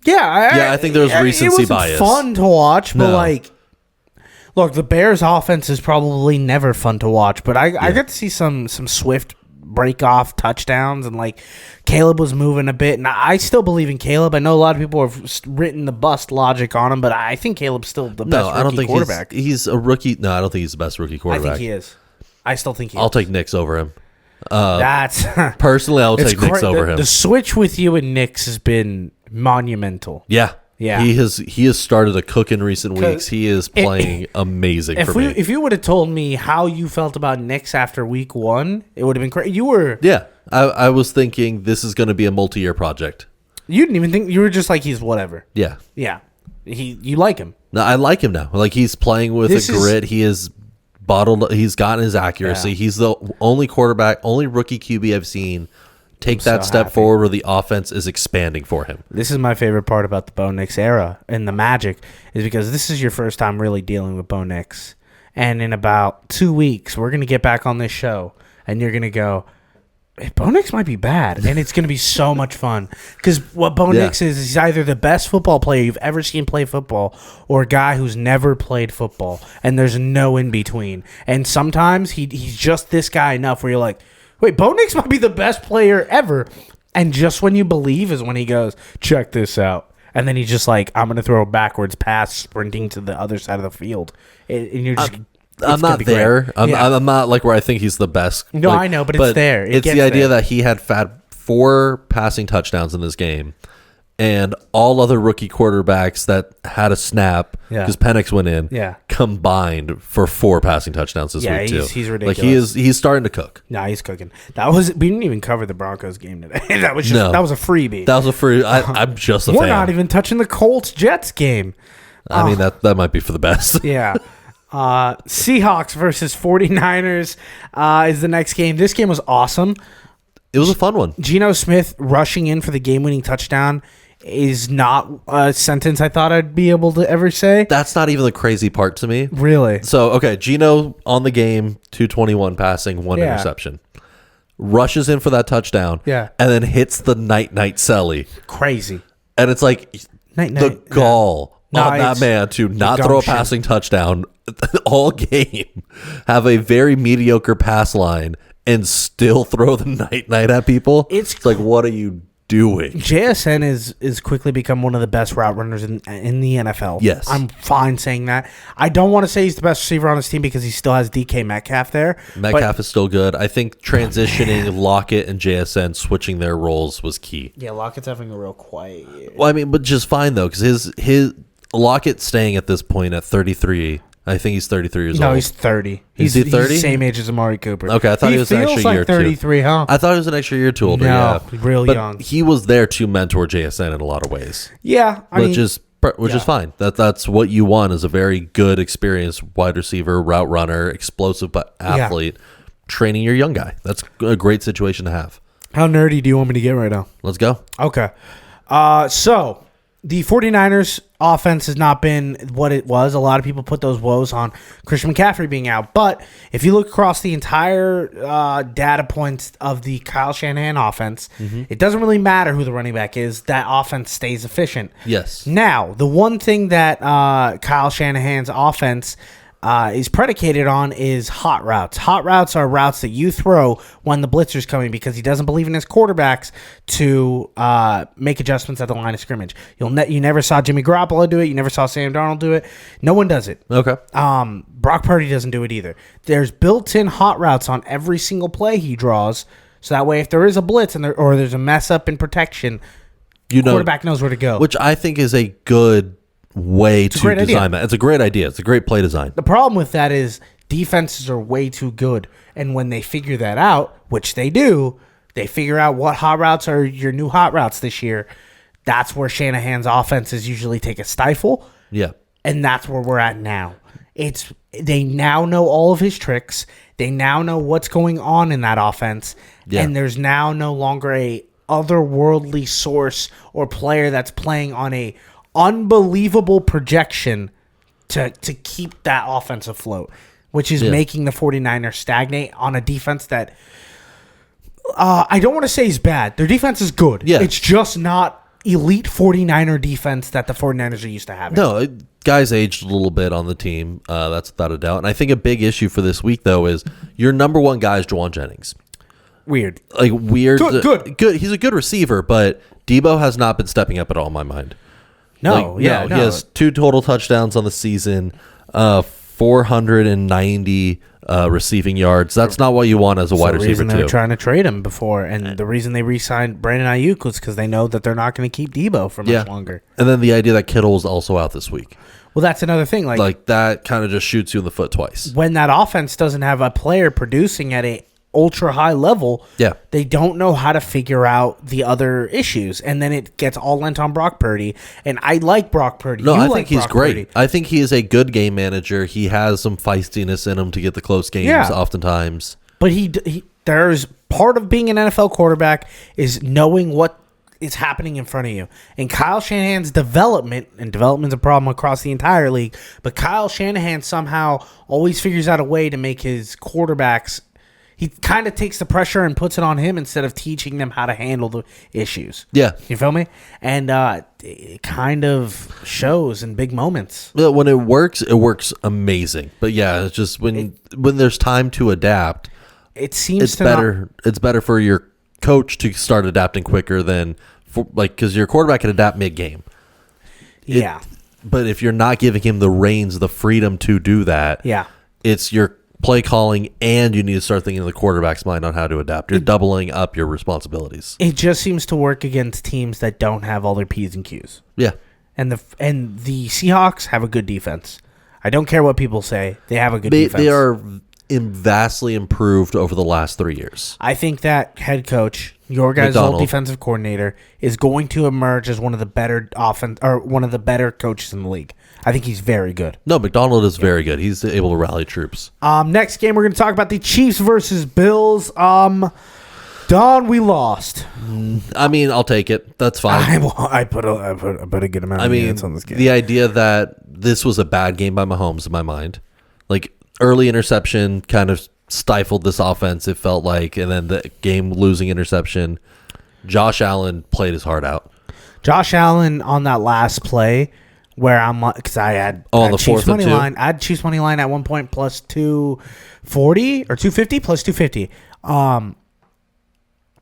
[SPEAKER 2] I think there was recency
[SPEAKER 1] it wasn't
[SPEAKER 2] bias.
[SPEAKER 1] fun to watch, but
[SPEAKER 2] No.
[SPEAKER 1] look, the Bears offense is probably never fun to watch, but I got to see some swift break off touchdowns, and Caleb was moving a bit, and I still believe in Caleb. I know a lot of people have written the bust logic on him, but I think Caleb's still the best
[SPEAKER 2] No, I don't think
[SPEAKER 1] quarterback.
[SPEAKER 2] he's a rookie. No, I don't think he's the best rookie
[SPEAKER 1] I
[SPEAKER 2] quarterback.
[SPEAKER 1] think he is. I still think he
[SPEAKER 2] I'll
[SPEAKER 1] is.
[SPEAKER 2] take Knicks over him.
[SPEAKER 1] That's
[SPEAKER 2] Personally, I'll
[SPEAKER 1] it's
[SPEAKER 2] take Knicks over him.
[SPEAKER 1] The switch with you and Knicks has been monumental.
[SPEAKER 2] Yeah.
[SPEAKER 1] Yeah.
[SPEAKER 2] He has started a cook in recent weeks. He is playing amazing for me.
[SPEAKER 1] If you would have told me how you felt about Knicks after week 1, it would have been crazy.
[SPEAKER 2] Yeah. I was thinking this is going to be a multi-year project.
[SPEAKER 1] You didn't even think, you were just like, he's whatever.
[SPEAKER 2] Yeah.
[SPEAKER 1] Yeah. You like him.
[SPEAKER 2] No, I like him now. Like, he's playing with a grit. He is bottled. He's gotten his accuracy.
[SPEAKER 1] Yeah.
[SPEAKER 2] He's the only rookie QB I've seen take that
[SPEAKER 1] so
[SPEAKER 2] step
[SPEAKER 1] happy.
[SPEAKER 2] forward where the offense is expanding for him.
[SPEAKER 1] This is my favorite part about the Bo Nix era and the Magic is because this is your first time really dealing with Bo Nix. And in about 2 weeks, we're going to get back on this show and you're going to go, hey, Bo Nix might be bad. And it's going to be so much fun. Because what Bo Nix is he's either the best football player you've ever seen play football or a guy who's never played football. And there's no in between. And sometimes he's just this guy enough where you're like, wait, Bo Nix might be the best player ever. And just when you believe is when he goes, check this out. And then he's just like, I'm going to throw a backwards pass sprinting to the other side of the field. And you're just...
[SPEAKER 2] I'm not there. I'm not like where I think he's the best.
[SPEAKER 1] No,
[SPEAKER 2] like,
[SPEAKER 1] I know, but it's there.
[SPEAKER 2] It's the idea that he had 4 passing touchdowns in this game. And all other rookie quarterbacks that had a snap, because Penix went in, combined for 4 passing touchdowns this week too.
[SPEAKER 1] He's ridiculous.
[SPEAKER 2] Like he's starting to cook.
[SPEAKER 1] No, he's cooking. We didn't even cover the Broncos game today. That was a freebie.
[SPEAKER 2] That was a free. I'm just a fan.
[SPEAKER 1] We're not even touching the Colts Jets game.
[SPEAKER 2] I mean that might be for the best.
[SPEAKER 1] Yeah. Seahawks versus 49ers is the next game. This game was awesome.
[SPEAKER 2] It was a fun one.
[SPEAKER 1] Geno Smith rushing in for the game-winning touchdown is not a sentence I thought I'd be able to ever say.
[SPEAKER 2] That's not even the crazy part to me.
[SPEAKER 1] Really?
[SPEAKER 2] So, okay, Geno on the game, 221 passing, 1 interception. Rushes in for that touchdown.
[SPEAKER 1] Yeah.
[SPEAKER 2] And then hits the night Selly.
[SPEAKER 1] Crazy.
[SPEAKER 2] And it's like the gall on that man to not throw a passing touchdown all game, have a very mediocre pass line, and still throw the night at people. It's like, what are you doing?
[SPEAKER 1] JSN is quickly become one of the best route runners in the NFL.
[SPEAKER 2] Yes.
[SPEAKER 1] I'm fine saying that. I don't want to say he's the best receiver on his team because he still has DK Metcalf there.
[SPEAKER 2] Metcalf is still good. I think transitioning Lockett and JSN, switching their roles was key.
[SPEAKER 1] Yeah, Lockett's having a real quiet year.
[SPEAKER 2] Well, I mean, but just fine, though, because his Lockett staying at this point at 33. I think he's 33 years old.
[SPEAKER 1] No, he's 30.
[SPEAKER 2] He's 30?
[SPEAKER 1] He's the same age as Amari Cooper.
[SPEAKER 2] Okay, I thought he was an extra year
[SPEAKER 1] 33, huh?
[SPEAKER 2] I thought he was an extra year too older.
[SPEAKER 1] No,
[SPEAKER 2] yeah,
[SPEAKER 1] real
[SPEAKER 2] but
[SPEAKER 1] young.
[SPEAKER 2] He was there to mentor JSN in a lot of ways.
[SPEAKER 1] Yeah,
[SPEAKER 2] which is fine. That's what you want, is a very good, experienced wide receiver, route runner, explosive but athlete, training your young guy. That's a great situation to have.
[SPEAKER 1] How nerdy do you want me to get right now?
[SPEAKER 2] Let's go.
[SPEAKER 1] Okay. So the 49ers offense has not been what it was. A lot of people put those woes on Christian McCaffrey being out. But if you look across the entire data points of the Kyle Shanahan offense, it doesn't really matter who the running back is. That offense stays efficient.
[SPEAKER 2] Yes.
[SPEAKER 1] Now, the one thing that Kyle Shanahan's offense is predicated on is hot routes. Hot routes are routes that you throw when the blitzer's coming because he doesn't believe in his quarterbacks to make adjustments at the line of scrimmage. You never saw Jimmy Garoppolo do it. You never saw Sam Darnold do it. No one does it.
[SPEAKER 2] Okay.
[SPEAKER 1] Brock Purdy doesn't do it either. There's built-in hot routes on every single play he draws, so that way if there is a blitz or there's a mess up in protection, quarterback knows where to go.
[SPEAKER 2] Which I think is a good way to design that. It's a great idea. It's a great play design.
[SPEAKER 1] The problem with that is defenses are way too good. And when they figure that out, which they do, they figure out what hot routes are your new hot routes this year. That's where Shanahan's offenses usually take a stifle.
[SPEAKER 2] Yeah.
[SPEAKER 1] And that's where we're at now. They now know all of his tricks. They now know what's going on in that offense. Yeah. And there's now no longer a otherworldly source or player that's playing on a unbelievable projection to keep that offense afloat, which is making the 49ers stagnate on a defense that I don't want to say is bad. Their defense is good.
[SPEAKER 2] Yeah.
[SPEAKER 1] It's just not elite 49er defense that the 49ers are used to having.
[SPEAKER 2] No, guys aged a little bit on the team. That's without a doubt. And I think a big issue for this week, though, is your number one guy is Juwan Jennings.
[SPEAKER 1] Weird.
[SPEAKER 2] Good. He's a good receiver, but Debo has not been stepping up at all in my mind.
[SPEAKER 1] No,
[SPEAKER 2] He has 2 total touchdowns on the season, 490 receiving yards. That's not what you want as a wide
[SPEAKER 1] The
[SPEAKER 2] receiver
[SPEAKER 1] reason they were
[SPEAKER 2] too.
[SPEAKER 1] trying to trade him before, and the reason they re-signed Brandon Ayuk was because they know that they're not going to keep Debo for much longer.
[SPEAKER 2] And then the idea that Kittle was also out this week.
[SPEAKER 1] Well, that's another thing.
[SPEAKER 2] Like that kind of just shoots you in the foot twice.
[SPEAKER 1] When that offense doesn't have a player producing at a ultra high level, they don't know how to figure out the other issues, and then it gets all lent on Brock Purdy. And I like Brock Purdy.
[SPEAKER 2] No,
[SPEAKER 1] I
[SPEAKER 2] think he's great. I think he is a good game manager. He has some feistiness in him to get the close games oftentimes.
[SPEAKER 1] But there's part of being an NFL quarterback is knowing what is happening in front of you. And Kyle Shanahan's development's a problem across the entire league, but Kyle Shanahan somehow always figures out a way to make his quarterbacks. He kind of takes the pressure and puts it on him instead of teaching them how to handle the issues.
[SPEAKER 2] Yeah.
[SPEAKER 1] You feel me? And it kind of shows in big moments.
[SPEAKER 2] When it works amazing. But yeah, it's just when there's time to adapt,
[SPEAKER 1] it seems
[SPEAKER 2] it's better for your coach to start adapting quicker than because your quarterback can adapt mid-game. But if you're not giving him the reins, the freedom to do that, it's your play calling, and you need to start thinking in the quarterback's mind on how to adapt. You're doubling up your responsibilities.
[SPEAKER 1] It just seems to work against teams that don't have all their P's and Q's.
[SPEAKER 2] Yeah.
[SPEAKER 1] And the Seahawks have a good defense. I don't care what people say. They have a good defense.
[SPEAKER 2] They are vastly improved over the last 3 years.
[SPEAKER 1] I think that head coach, your guys' old defensive coordinator, is going to emerge as one of the better one of the better coaches in the league. I think he's very good.
[SPEAKER 2] No, McDonald is very good. He's able to rally troops.
[SPEAKER 1] Next game, we're going to talk about the Chiefs versus Bills. Don, we lost.
[SPEAKER 2] I mean, I'll take it. That's fine.
[SPEAKER 1] I put a good amount of units on this game.
[SPEAKER 2] The idea that this was a bad game by Mahomes in my mind, like early interception kind of stifled this offense, it felt like, and then the game-losing interception. Josh Allen played his heart out.
[SPEAKER 1] Josh Allen on that last play, where I'm because I had
[SPEAKER 2] the
[SPEAKER 1] Chiefs
[SPEAKER 2] fourth
[SPEAKER 1] money
[SPEAKER 2] and 2?
[SPEAKER 1] line. I had Chiefs money line at one point plus 240 or 250 plus 250. And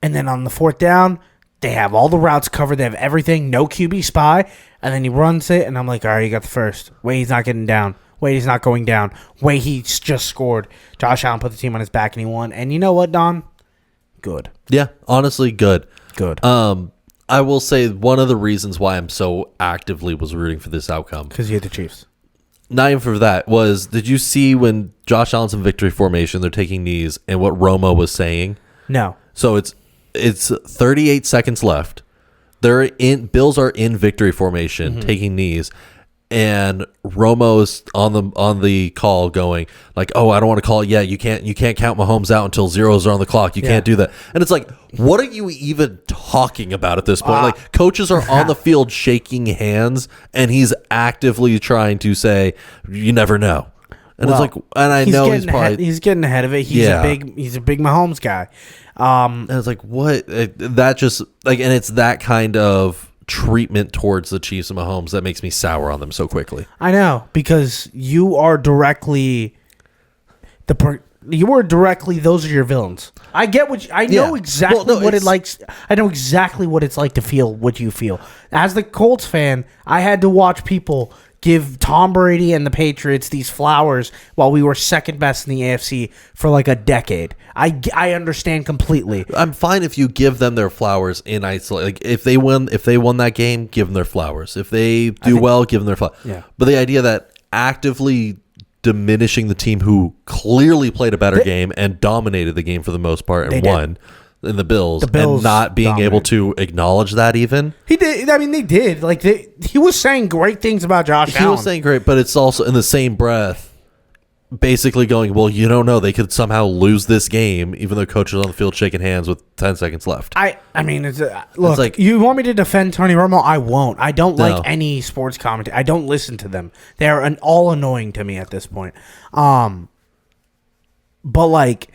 [SPEAKER 1] then on the fourth down, they have all the routes covered. They have everything. No QB spy, and then he runs it, and I'm like, all right, you got the first. Wait, he's not getting down. Wait, he's not going down. Wait, he just scored. Josh Allen put the team on his back, and he won. And you know what, Don? Good.
[SPEAKER 2] Yeah, honestly, good.
[SPEAKER 1] Good.
[SPEAKER 2] I will say one of the reasons why I'm so actively was rooting for this outcome,
[SPEAKER 1] because you had the Chiefs.
[SPEAKER 2] Not even for that, was did you see when Josh Allen's in victory formation, they're taking knees, and what Romo was saying?
[SPEAKER 1] No.
[SPEAKER 2] So it's 38 seconds left. Bills are in victory formation, taking knees, and Romo's on the call going like, "Oh, I don't want to call it yet. You can't count Mahomes out until zeros are on the clock. You can't do that." And it's like, what are you even talking about at this point? Like, coaches are on the field shaking hands, and he's actively trying to say, "You never know." And it's like, and I know
[SPEAKER 1] he's getting ahead of it. He's a big Mahomes guy.
[SPEAKER 2] And it's like, what? That just like, and it's that kind of treatment towards the Chiefs and Mahomes that makes me sour on them so quickly.
[SPEAKER 1] I know, because you are directly those are your villains. I get what I know exactly what it likes. I know exactly what it's like to feel what you feel. As the Colts fan, I had to watch people give Tom Brady and the Patriots these flowers while we were second best in the AFC for like a decade. I understand completely.
[SPEAKER 2] I'm fine if you give them their flowers in isolation. Like if they won that game, give them their flowers. If they do well, give them their flowers.
[SPEAKER 1] Yeah.
[SPEAKER 2] But the idea that actively diminishing the team who clearly played a better game and dominated the game for the most part and won in the Bills and not being able to acknowledge that even.
[SPEAKER 1] He did. I mean, they did. Like he was saying great things about Josh Allen.
[SPEAKER 2] He was saying great, but it's also in the same breath basically going, well, you don't know. They could somehow lose this game even though coach is on the field shaking hands with 10 seconds left.
[SPEAKER 1] I mean, look, like, you want me to defend Tony Romo? I won't. I don't like any sports commentary. I don't listen to them. They're all annoying to me at this point. But like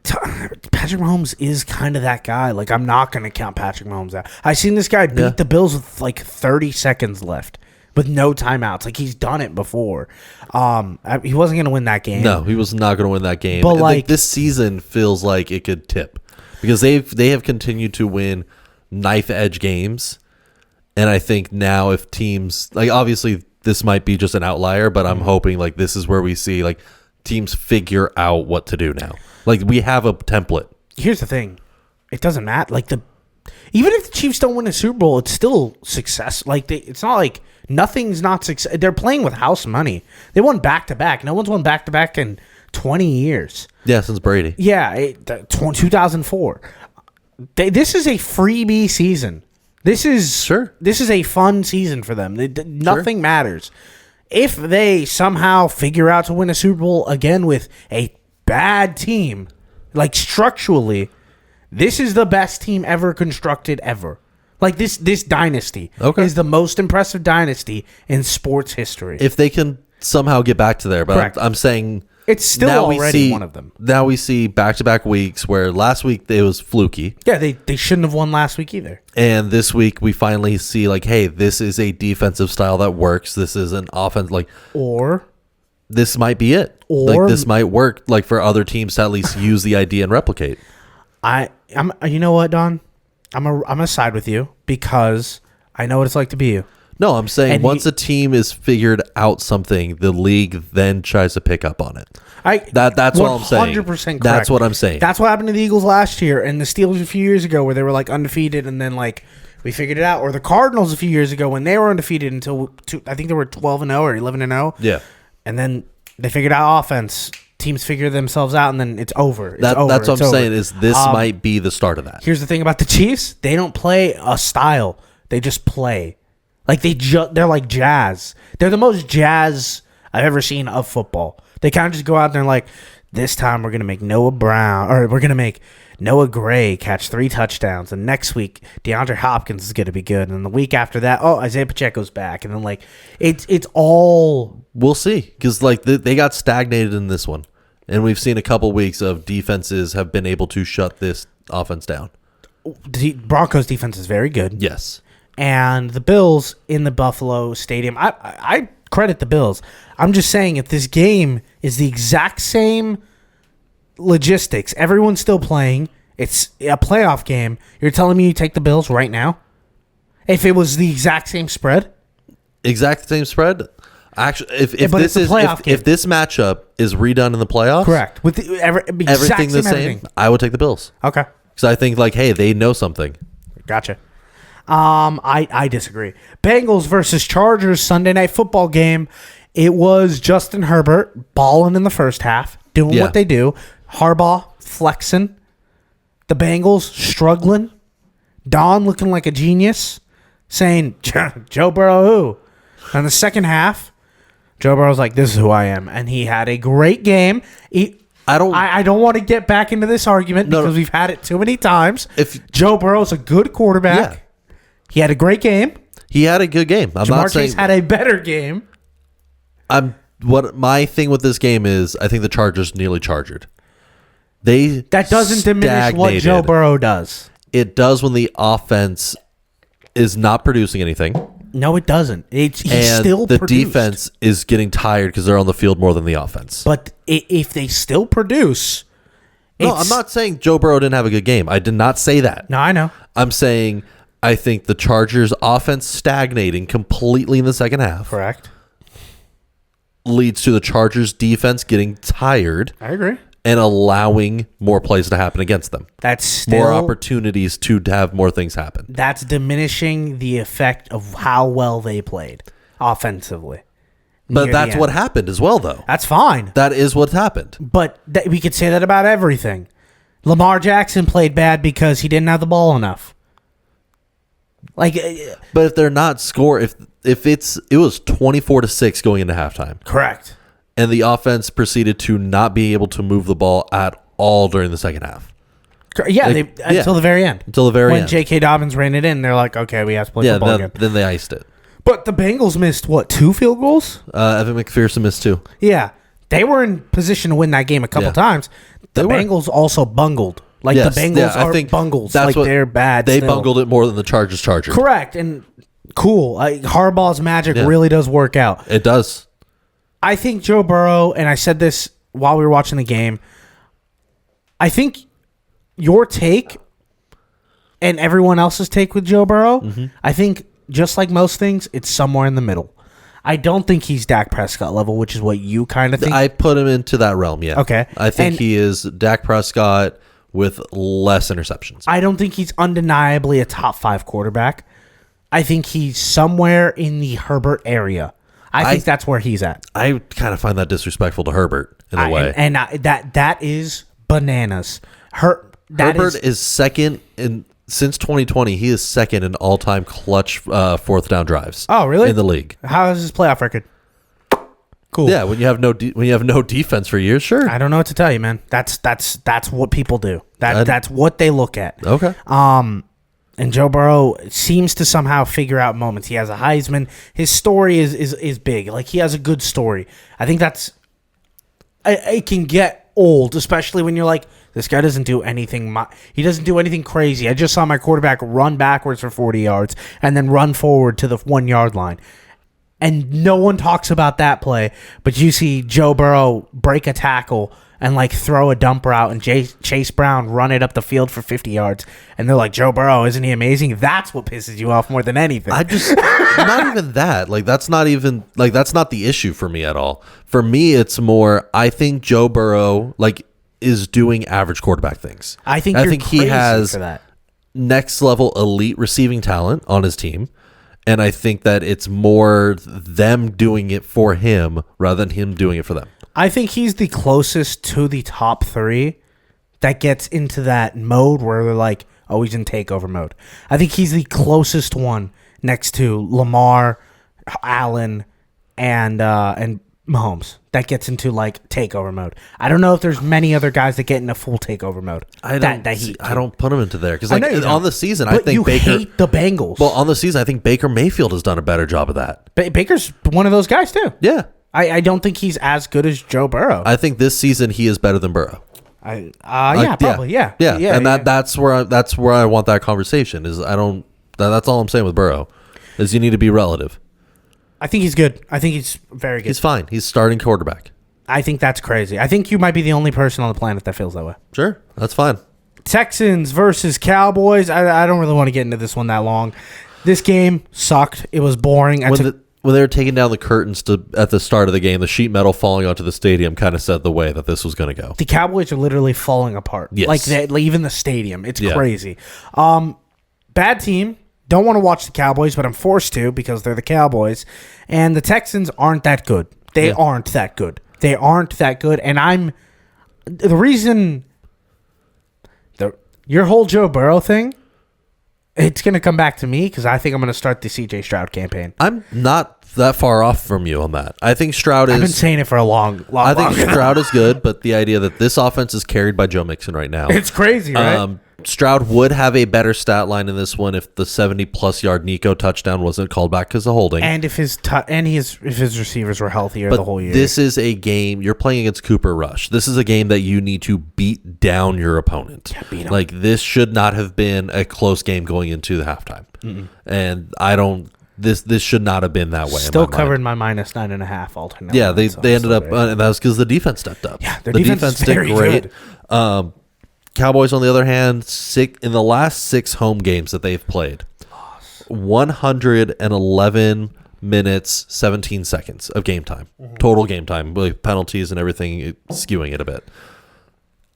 [SPEAKER 1] Patrick Mahomes is kind of that guy. Like, I'm not going to count Patrick Mahomes out. I seen this guy beat the Bills with like 30 seconds left with no timeouts. Like, he's done it before. He wasn't going to win that game.
[SPEAKER 2] No, he was not going to win that game.
[SPEAKER 1] But like,
[SPEAKER 2] this season feels like it could tip because they have continued to win knife edge games, and I think now if teams like obviously this might be just an outlier, but I'm hoping like this is where we see like teams figure out what to do now. Like we have a template.
[SPEAKER 1] Here's the thing. It doesn't matter. Like even if the Chiefs don't win a Super Bowl, it's still success. Like it's not like nothing's not success. They're playing with house money. They won back-to-back. No one's won back-to-back in 20 years.
[SPEAKER 2] Yeah, since Brady.
[SPEAKER 1] Yeah, 2004. This is a freebie season. This is a fun season for them. Nothing matters. If they somehow figure out to win a Super Bowl again with a bad team, like structurally, this is the best team ever constructed ever. Like this dynasty is the most impressive dynasty in sports history.
[SPEAKER 2] If they can somehow get back to there, but I'm saying
[SPEAKER 1] it's still already one of them.
[SPEAKER 2] Now we see back-to-back weeks where last week it was fluky.
[SPEAKER 1] Yeah, they shouldn't have won last week either.
[SPEAKER 2] And this week we finally see like, hey, this is a defensive style that works. This is an offense
[SPEAKER 1] or
[SPEAKER 2] this might be it. Like this might work like for other teams to at least use the idea and replicate.
[SPEAKER 1] I'm you know what, Don? I'm gonna side with you because I know what it's like to be you.
[SPEAKER 2] No, I'm saying once a team is figured out something, the league then tries to pick up on it. That's all I'm saying.
[SPEAKER 1] 100% correct.
[SPEAKER 2] That's what I'm saying.
[SPEAKER 1] That's what happened to the Eagles last year and the Steelers a few years ago where they were like undefeated and then like we figured it out. Or the Cardinals a few years ago when they were undefeated until I think they were 12-0 or 11-0.
[SPEAKER 2] Yeah.
[SPEAKER 1] And then they figured out offense. Teams figure themselves out and then it's over.
[SPEAKER 2] That's what I'm saying is this might be the start of that.
[SPEAKER 1] Here's the thing about the Chiefs. They don't play a style. They just play. Like they're like jazz. They're the most jazz I've ever seen of football. They kind of just go out there and like, this time we're going to make Noah Gray catch 3 touchdowns. And next week, DeAndre Hopkins is going to be good. And the week after that, Isaiah Pacheco's back. And then like, it's all...
[SPEAKER 2] We'll see. Because like they got stagnated in this one. And we've seen a couple weeks of defenses have been able to shut this offense down.
[SPEAKER 1] The Broncos defense is very good.
[SPEAKER 2] Yes.
[SPEAKER 1] And the Bills in the Buffalo Stadium, I credit the Bills. I'm just saying if this game is the exact same logistics, everyone's still playing, it's a playoff game, you're telling me you take the Bills right now? If it was the exact same spread?
[SPEAKER 2] Exact same spread? Actually, if this matchup is redone in the playoffs,
[SPEAKER 1] correct, with
[SPEAKER 2] everything the same, I would take the Bills.
[SPEAKER 1] Okay,
[SPEAKER 2] because I think like, hey, they know something.
[SPEAKER 1] Gotcha. I disagree. Bengals versus Chargers Sunday Night Football game. It was Justin Herbert balling in the first half, doing what they do. Harbaugh flexing. The Bengals struggling. Don looking like a genius, saying Joe Burrow who? And the second half, Joe Burrow's like, this is who I am, and he had a great game. I don't want to get back into this argument because we've had it too many times. If Joe Burrow's a good quarterback. He had a great game.
[SPEAKER 2] He had a good game. I'm not saying
[SPEAKER 1] Chase had a better game.
[SPEAKER 2] What my thing with this game is, I think the Chargers nearly chargered.
[SPEAKER 1] That doesn't diminish what Joe Burrow does.
[SPEAKER 2] It does when the offense is not producing anything.
[SPEAKER 1] No, it doesn't. He's still
[SPEAKER 2] the
[SPEAKER 1] produced.
[SPEAKER 2] Defense is getting tired because they're on the field more than the offense.
[SPEAKER 1] But if they still produce,
[SPEAKER 2] no, I'm not saying Joe Burrow didn't have a good game. I did not say that.
[SPEAKER 1] No, I know.
[SPEAKER 2] I'm saying I think the Chargers' offense stagnating completely in the second half.
[SPEAKER 1] Correct.
[SPEAKER 2] Leads to the Chargers' defense getting tired.
[SPEAKER 1] I agree.
[SPEAKER 2] And allowing more plays to happen against them.
[SPEAKER 1] That's still,
[SPEAKER 2] more opportunities to have more things happen.
[SPEAKER 1] That's diminishing the effect of how well they played offensively.
[SPEAKER 2] But that's what happened as well, though.
[SPEAKER 1] That's fine.
[SPEAKER 2] That is what happened.
[SPEAKER 1] But we could say that about everything. Lamar Jackson played bad because he didn't have the ball enough. But
[SPEAKER 2] if they're not score, if it was 24-6 going into halftime,
[SPEAKER 1] correct,
[SPEAKER 2] and the offense proceeded to not be able to move the ball at all during the second half.
[SPEAKER 1] Yeah, until the very end.
[SPEAKER 2] Until the very end.
[SPEAKER 1] When J.K. Dobbins ran it in, they're like, okay, we have to play football again.
[SPEAKER 2] Then they iced it.
[SPEAKER 1] But the Bengals missed, 2 field goals?
[SPEAKER 2] Evan McPherson missed 2.
[SPEAKER 1] Yeah. They were in position to win that game a couple times. The Bengals also bungled. The Bengals are bungles. They're bad.
[SPEAKER 2] They bungled it more than the Chargers.
[SPEAKER 1] Correct. And cool. Harbaugh's magic really does work out.
[SPEAKER 2] It does.
[SPEAKER 1] I think Joe Burrow, and I said this while we were watching the game, I think your take and everyone else's take with Joe Burrow, I think just like most things, it's somewhere in the middle. I don't think he's Dak Prescott level, which is what you kind of think.
[SPEAKER 2] I put him into that realm, yeah.
[SPEAKER 1] Okay.
[SPEAKER 2] I think
[SPEAKER 1] And-
[SPEAKER 2] he is Dak Prescott with less interceptions.
[SPEAKER 1] I don't think he's undeniably a top 5 quarterback. I think he's somewhere in the Herbert area. I think that's where he's at.
[SPEAKER 2] I kind of find that disrespectful to Herbert in a way.
[SPEAKER 1] And that is bananas.
[SPEAKER 2] Herbert is second since 2020. He is second in all-time clutch fourth down drives.
[SPEAKER 1] Oh, really?
[SPEAKER 2] In the league.
[SPEAKER 1] How is his playoff record? Cool.
[SPEAKER 2] Yeah, when you have no defense for years, sure.
[SPEAKER 1] I don't know what to tell you, man. That's what people do. That's what they look at.
[SPEAKER 2] Okay.
[SPEAKER 1] And Joe Burrow seems to somehow figure out moments. He has a Heisman. His story is big. Like, he has a good story. I think it can get old, especially when you're like, this guy doesn't do anything. He doesn't do anything crazy. I just saw my quarterback run backwards for 40 yards and then run forward to the 1 yard line. And no one talks about that play, but you see Joe Burrow break a tackle and like throw a dump route and Chase Brown run it up the field for 50 yards. And they're like, Joe Burrow, isn't he amazing? That's what pisses you off more than anything.
[SPEAKER 2] I just not even that. Like, that's not the issue for me at all. For me, it's more, I think Joe Burrow is doing average quarterback things.
[SPEAKER 1] I think
[SPEAKER 2] he has
[SPEAKER 1] for that.
[SPEAKER 2] Next level elite receiving talent on his team. And I think that it's more them doing it for him rather than him doing it for them.
[SPEAKER 1] I think he's the closest to the top 3 that gets into that mode where they're like, oh, he's in takeover mode. I think he's the closest one next to Lamar, Allen, and Mahomes that gets into like takeover mode. I don't know if there's many other guys that get into full takeover mode.
[SPEAKER 2] I don't put him into there because on the season,
[SPEAKER 1] but
[SPEAKER 2] I think
[SPEAKER 1] you
[SPEAKER 2] Baker
[SPEAKER 1] hate the Bengals.
[SPEAKER 2] Well, on the season, I think Baker Mayfield has done a better job of that.
[SPEAKER 1] Baker's one of those guys too.
[SPEAKER 2] Yeah.
[SPEAKER 1] I don't think he's as good as Joe Burrow.
[SPEAKER 2] I think this season he is better than Burrow.
[SPEAKER 1] Yeah, probably. Yeah.
[SPEAKER 2] And that's where I want that conversation is. That's all I'm saying with Burrow is you need to be relative.
[SPEAKER 1] I think he's good. I think he's very good.
[SPEAKER 2] He's fine. He's starting quarterback.
[SPEAKER 1] I think that's crazy. I think you might be the only person on the planet that feels that way.
[SPEAKER 2] Sure. That's fine.
[SPEAKER 1] Texans versus Cowboys. I don't really want to get into this one that long. This game sucked. It was boring.
[SPEAKER 2] When they were taking down the curtains at the start of the game, the sheet metal falling onto the stadium kind of set the way that this was going to go.
[SPEAKER 1] The Cowboys are literally falling apart.
[SPEAKER 2] Yes.
[SPEAKER 1] Like even the stadium. It's crazy. Bad team. Don't want to watch the Cowboys, but I'm forced to because they're the Cowboys. And the Texans aren't that good. They aren't that good. They aren't that good. And the reason your whole Joe Burrow thing, it's going to come back to me because I think I'm going to start the CJ Stroud campaign.
[SPEAKER 2] I'm not that far off from you on that. I think Stroud is...
[SPEAKER 1] I've been saying it for a long
[SPEAKER 2] I think
[SPEAKER 1] long
[SPEAKER 2] Stroud is good, but the idea that this offense is carried by Joe Mixon right now.
[SPEAKER 1] It's crazy, right?
[SPEAKER 2] Stroud would have a better stat line in this one if the 70-plus yard Nico touchdown wasn't called back because of holding.
[SPEAKER 1] And if his receivers were healthier the whole year.
[SPEAKER 2] This is a game you're playing against Cooper Rush. This is a game that you need to beat down your opponent.
[SPEAKER 1] Yeah, beat him.
[SPEAKER 2] Like, this should not have been a close game going into the halftime. Mm-mm. And I don't. This should not have been that way.
[SPEAKER 1] Still covered my -9.5 alternate.
[SPEAKER 2] Yeah, they ended up, and that was because the defense stepped up.
[SPEAKER 1] Yeah, their defense did great.
[SPEAKER 2] Good. Cowboys, on the other hand, in the last 6 home games that they've played, 111 minutes, 17 seconds of game time, total game time, with penalties and everything skewing it a bit.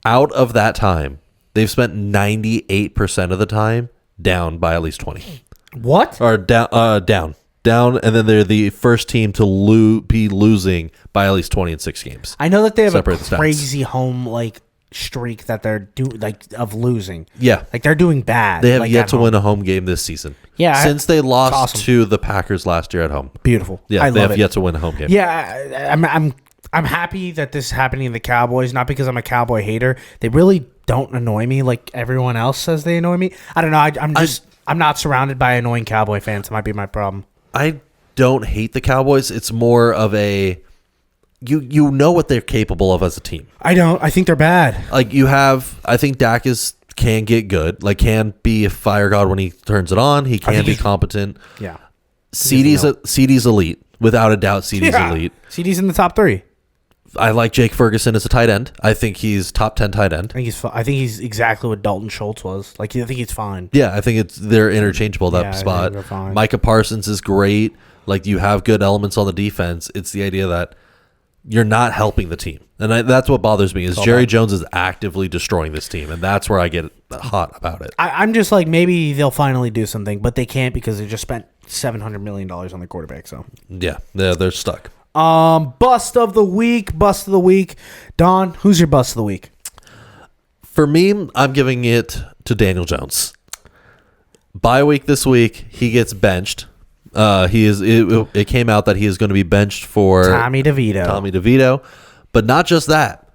[SPEAKER 2] Out of that time, they've spent 98% of the time down by at least 20.
[SPEAKER 1] What?
[SPEAKER 2] Or down, and then they're the first team to be losing by at least 20 in 6 games.
[SPEAKER 1] I know that they have
[SPEAKER 2] Separate
[SPEAKER 1] a crazy home streak that they're doing of losing.
[SPEAKER 2] Yeah,
[SPEAKER 1] they're doing bad.
[SPEAKER 2] They have yet to win a home game this season.
[SPEAKER 1] Yeah,
[SPEAKER 2] since they lost to the Packers last year at home.
[SPEAKER 1] Beautiful.
[SPEAKER 2] Yeah, they have yet to win a home game.
[SPEAKER 1] Yeah, I'm happy that this is happening to the Cowboys. Not because I'm a Cowboy hater. They really don't annoy me like everyone else says they annoy me. I don't know. I'm not surrounded by annoying Cowboy fans. That might be my problem.
[SPEAKER 2] I don't hate the Cowboys. It's more of a you know what they're capable of as a team.
[SPEAKER 1] I don't. I think they're bad.
[SPEAKER 2] Like I think Dak can get good. Like, can be a fire god when he turns it on. He can be competent.
[SPEAKER 1] Yeah.
[SPEAKER 2] CD's elite. Without a doubt, CD's elite.
[SPEAKER 1] CD's in the top 3.
[SPEAKER 2] I like Jake Ferguson as a tight end. I think he's top 10 tight end.
[SPEAKER 1] I think he's exactly what Dalton Schultz was. Like, I think he's fine.
[SPEAKER 2] Yeah, I think they're interchangeable, that
[SPEAKER 1] Yeah, I think
[SPEAKER 2] spot.
[SPEAKER 1] they're fine.
[SPEAKER 2] Micah Parsons is great. Like, you have good elements on the defense. It's the idea that you're not helping the team. And that's what bothers me is Jerry Jones is actively destroying this team. And that's where I get hot about it.
[SPEAKER 1] I'm just like, maybe they'll finally do something, but they can't because they just spent $700 million on their quarterback. So
[SPEAKER 2] Yeah, they're stuck.
[SPEAKER 1] Bust of the week. Don, who's your bust of the week?
[SPEAKER 2] For me, I'm giving it to Daniel Jones. Bye week this week, he gets benched. It came out that he is going to be benched for
[SPEAKER 1] Tommy DeVito.
[SPEAKER 2] But not just that.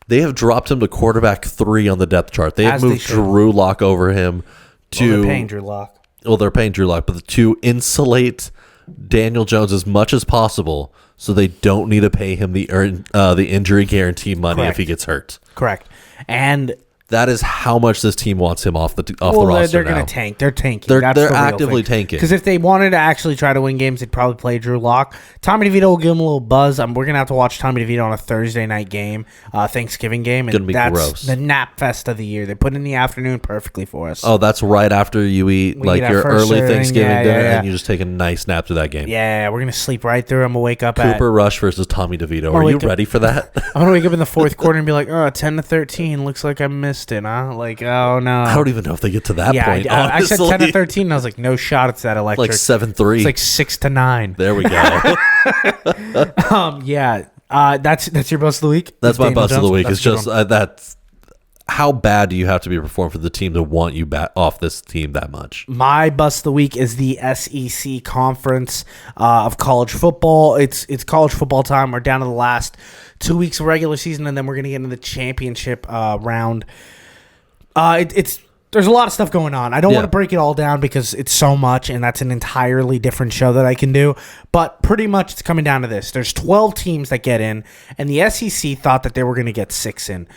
[SPEAKER 2] They have dropped him to quarterback 3 on the depth chart. They have
[SPEAKER 1] As they
[SPEAKER 2] moved
[SPEAKER 1] should.
[SPEAKER 2] Drew Lock over him to
[SPEAKER 1] They're paying Drew Lock.
[SPEAKER 2] Well, they're paying Drew Lock, but to insulate Daniel Jones as much as possible, so they don't need to pay him the injury guarantee money
[SPEAKER 1] Correct.
[SPEAKER 2] if he gets hurt.
[SPEAKER 1] Correct. And
[SPEAKER 2] That is how much this team wants him off the
[SPEAKER 1] well,
[SPEAKER 2] roster.
[SPEAKER 1] they're
[SPEAKER 2] now.
[SPEAKER 1] going to tank. They're tanking.
[SPEAKER 2] They're
[SPEAKER 1] That's the real
[SPEAKER 2] actively
[SPEAKER 1] thing.
[SPEAKER 2] tanking.
[SPEAKER 1] Because if they wanted to actually try to win games, they'd probably play Drew Lock. Tommy DeVito will give him a little buzz. We're going to have to watch Tommy DeVito on a Thursday night game, Thanksgiving game. And
[SPEAKER 2] Gonna be
[SPEAKER 1] that's
[SPEAKER 2] gross.
[SPEAKER 1] the nap fest of the year. They put it in the afternoon perfectly for us.
[SPEAKER 2] Oh, that's right after you eat
[SPEAKER 1] We
[SPEAKER 2] like
[SPEAKER 1] eat our
[SPEAKER 2] your
[SPEAKER 1] first
[SPEAKER 2] early
[SPEAKER 1] serving,
[SPEAKER 2] Thanksgiving
[SPEAKER 1] yeah,
[SPEAKER 2] dinner,
[SPEAKER 1] yeah.
[SPEAKER 2] and you just take a nice nap through that game.
[SPEAKER 1] Yeah, we're going to sleep right through. I'm going to wake up
[SPEAKER 2] Cooper Rush versus Tommy DeVito. Are you
[SPEAKER 1] wake up-
[SPEAKER 2] ready for that?
[SPEAKER 1] I'm going to wake up in the fourth quarter and be like, 10-13. Looks like I missed it, huh? Like, oh, no.
[SPEAKER 2] I don't even know if they get to that
[SPEAKER 1] yeah,
[SPEAKER 2] point.
[SPEAKER 1] I said
[SPEAKER 2] honestly.
[SPEAKER 1] 10-13, and I was like, no shot. It's that electric.
[SPEAKER 2] Like 7-3.
[SPEAKER 1] It's like 6-9.
[SPEAKER 2] There we go.
[SPEAKER 1] That's your bust of the week.
[SPEAKER 2] That's my
[SPEAKER 1] Daniel
[SPEAKER 2] bust of the
[SPEAKER 1] Jones?
[SPEAKER 2] week.
[SPEAKER 1] That's
[SPEAKER 2] It's
[SPEAKER 1] a good
[SPEAKER 2] just
[SPEAKER 1] one.
[SPEAKER 2] that's how bad do you have to be performed for the team to want you back off this team that much?
[SPEAKER 1] My bust of the week is the SEC conference of college football. It's college football time. We're down to the last 2 weeks of regular season, and then we're gonna get into the championship round. There's a lot of stuff going on. I don't want to break it all down because it's so much, and that's an entirely different show that I can do. But pretty much it's coming down to this. There's 12 teams that get in, and the SEC thought that they were going to get 6 in.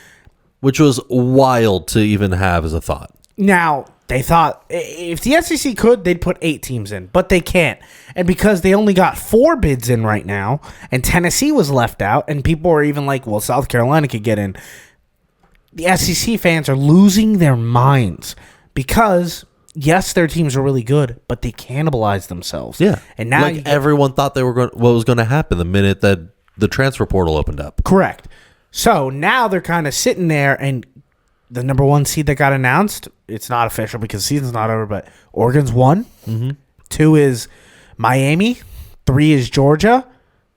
[SPEAKER 2] Which was wild to even have as a thought.
[SPEAKER 1] Now, they thought if the SEC could, they'd put 8 teams in, but they can't. And because they only got 4 bids in right now, and Tennessee was left out, and people are even like, well, South Carolina could get in. The SEC fans are losing their minds because, yes, their teams are really good, but they cannibalized themselves.
[SPEAKER 2] Yeah.
[SPEAKER 1] And now
[SPEAKER 2] like everyone thought they were going what was going to happen the minute that the transfer portal opened up.
[SPEAKER 1] correct. So now they're kind of sitting there, and the number 1 seed that got announced, it's not official because the season's not over, but Oregon's 1. Mm-hmm. 2 is Miami. 3 is Georgia.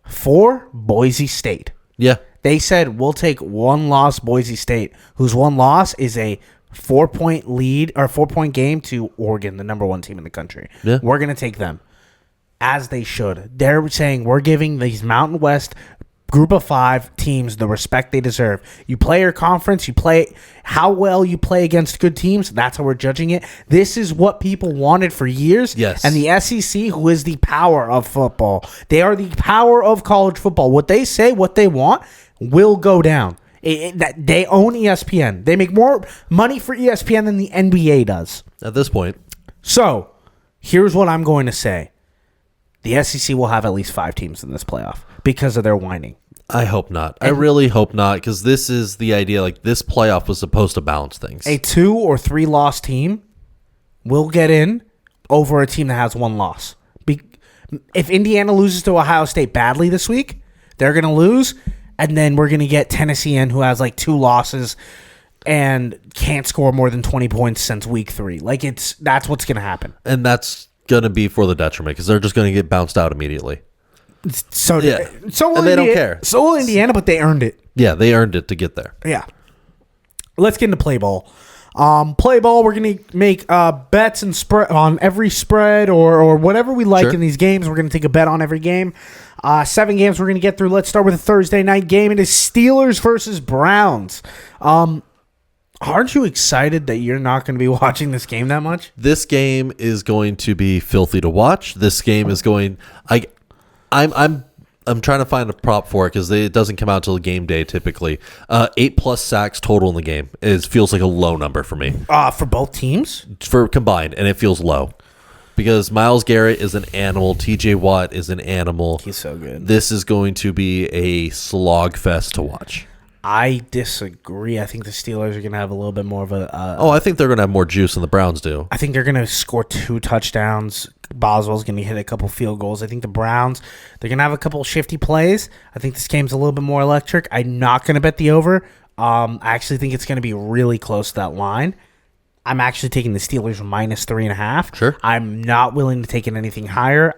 [SPEAKER 1] 4, Boise State.
[SPEAKER 2] Yeah.
[SPEAKER 1] They said, we'll take 1 loss Boise State, whose 1 loss is a 4-point lead or 4-point game to Oregon, the number 1 team in the country.
[SPEAKER 2] Yeah.
[SPEAKER 1] We're going to take them, as they should. They're saying we're giving these Mountain West group of 5 teams the respect they deserve. You play your conference, you play how well you play against good teams. That's how we're judging it. This is what people wanted for years.
[SPEAKER 2] Yes.
[SPEAKER 1] And the SEC, who is the power of football, they are the power of college football. What they say, what they want, will go down. That they own ESPN. They make more money for ESPN than the NBA does.
[SPEAKER 2] At this point.
[SPEAKER 1] So, here's what I'm going to say. The SEC will have at least 5 teams in this playoff because of their whining.
[SPEAKER 2] I hope not. I really hope not, because this is the idea. Like, this playoff was supposed to balance things.
[SPEAKER 1] A 2 or 3 loss team will get in over a team that has 1 loss. If Indiana loses to Ohio State badly this week, they're going to lose, and then we're going to get Tennessee in, who has like 2 losses and can't score more than 20 points since week 3. Like, that's what's going to happen.
[SPEAKER 2] And that's going to be for the detriment, because they're just going to get bounced out immediately.
[SPEAKER 1] So,
[SPEAKER 2] Yeah.
[SPEAKER 1] so will
[SPEAKER 2] And they don't
[SPEAKER 1] Indiana-
[SPEAKER 2] care.
[SPEAKER 1] So will Indiana, but they earned it.
[SPEAKER 2] Yeah, they earned it to get there.
[SPEAKER 1] Yeah. Let's get into play ball. Play ball, we're going to make bets and spread on every spread or whatever we like
[SPEAKER 2] Sure.
[SPEAKER 1] in these games. We're going to take a bet on every game. 7 games we're going to get through. Let's start with a Thursday night game. It is Steelers versus Browns. Aren't you excited that you're not going to be watching this game that much?
[SPEAKER 2] This game is going to be filthy to watch. This game is going. I'm trying to find a prop for it because it doesn't come out until game day typically. 8+ sacks total in the game feels like a low number for me
[SPEAKER 1] For both teams?
[SPEAKER 2] for combined, and it feels low. because Myles Garrett is an animal. TJ Watt is an animal.
[SPEAKER 1] He's so good.
[SPEAKER 2] This is going to be a slog fest to watch.
[SPEAKER 1] I disagree. I think the Steelers are going to have a little bit more of a.
[SPEAKER 2] I think they're going to have more juice than the Browns do.
[SPEAKER 1] I think they're going to score 2 touchdowns. Boswell's going to hit a couple field goals. I think the Browns, they're going to have a couple shifty plays. I think this game's a little bit more electric. I'm not going to bet the over. I actually think it's going to be really close to that line. I'm actually taking the Steelers minus 3.5.
[SPEAKER 2] Sure.
[SPEAKER 1] I'm not willing to take it anything higher.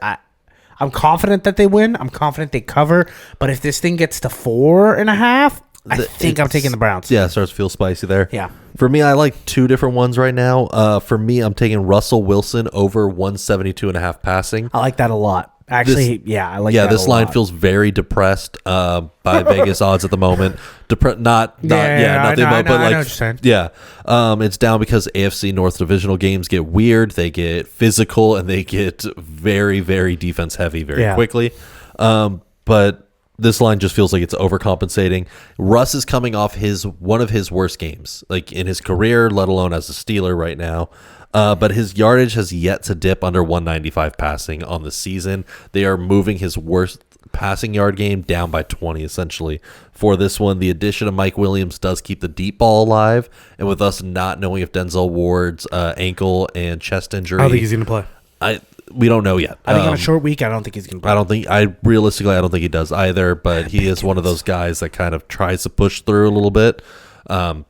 [SPEAKER 1] I'm confident that they win. I'm confident they cover. But if this thing gets to 4.5, I think I'm taking the Browns.
[SPEAKER 2] Yeah, it starts to feel spicy there.
[SPEAKER 1] Yeah.
[SPEAKER 2] For me, I like 2 different ones right now. For me, I'm taking Russell Wilson over 172.5 passing.
[SPEAKER 1] I like that a lot. Actually, I like that.
[SPEAKER 2] Yeah, this
[SPEAKER 1] a
[SPEAKER 2] line
[SPEAKER 1] lot.
[SPEAKER 2] feels very depressed by Vegas odds at the moment. Nothing
[SPEAKER 1] I know
[SPEAKER 2] but
[SPEAKER 1] what
[SPEAKER 2] like
[SPEAKER 1] you're saying.
[SPEAKER 2] yeah, it's down because AFC North divisional games get weird. They get physical and they get very, very defense heavy very quickly. But this line just feels like it's overcompensating. Russ is coming off one of his worst games, like in his career, let alone as a Steeler right now. But his yardage has yet to dip under 195 passing on the season. They are moving his worst passing yard game down by 20, essentially. For this one, the addition of Mike Williams does keep the deep ball alive. And with us not knowing if Denzel Ward's ankle and chest injury...
[SPEAKER 1] I don't think he's going to play.
[SPEAKER 2] We don't know yet.
[SPEAKER 1] I think on a short week, I don't think he's going to play.
[SPEAKER 2] Realistically, I don't think he does either, but he is one of those guys that kind of tries to push through a little bit.
[SPEAKER 1] I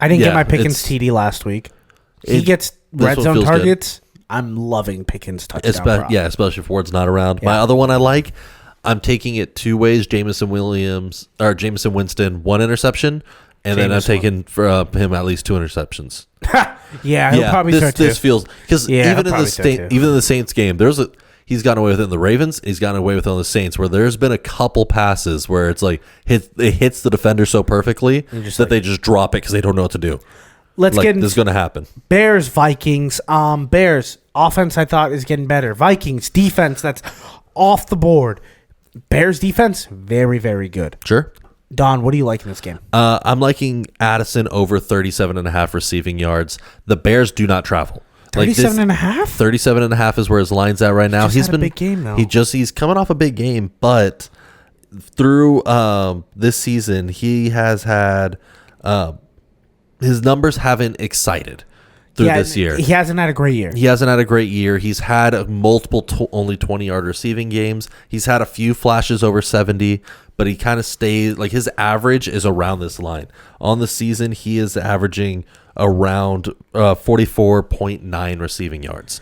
[SPEAKER 1] didn't get my Pickens TD last week. He gets red zone targets. Good. I'm loving Pickens touchdown.
[SPEAKER 2] Especially if Ward's not around. Yeah. My other one I like, I'm taking it 2 ways. Jameson Winston, 1 interception, and then I'm taking for him at least 2 interceptions.
[SPEAKER 1] He'll probably start too.
[SPEAKER 2] This feels because even in the Saints game, he's gotten away with it in the Ravens. He's gotten away with it on the Saints, where there's been a couple passes where it's like it hits the defender so perfectly that they just drop it because they don't know what to do.
[SPEAKER 1] Let's get into
[SPEAKER 2] this is going to happen.
[SPEAKER 1] Bears, Vikings. Bears offense I thought is getting better. Vikings defense that's off the board. Bears defense very, very good.
[SPEAKER 2] Sure.
[SPEAKER 1] Don, what do you like in this game?
[SPEAKER 2] I'm liking Addison over 37.5 receiving yards. The Bears do not travel.
[SPEAKER 1] 37.5?
[SPEAKER 2] 37.5 is where his line's at right now.
[SPEAKER 1] He's been a big game though.
[SPEAKER 2] He's coming off a big game, but through this season he has had his numbers haven't excited through this year.
[SPEAKER 1] He hasn't had a great year.
[SPEAKER 2] He's had multiple only 20-yard receiving games. He's had a few flashes over 70, but he kind of stays like his average is around this line. On the season, he is averaging around 44.9 receiving yards.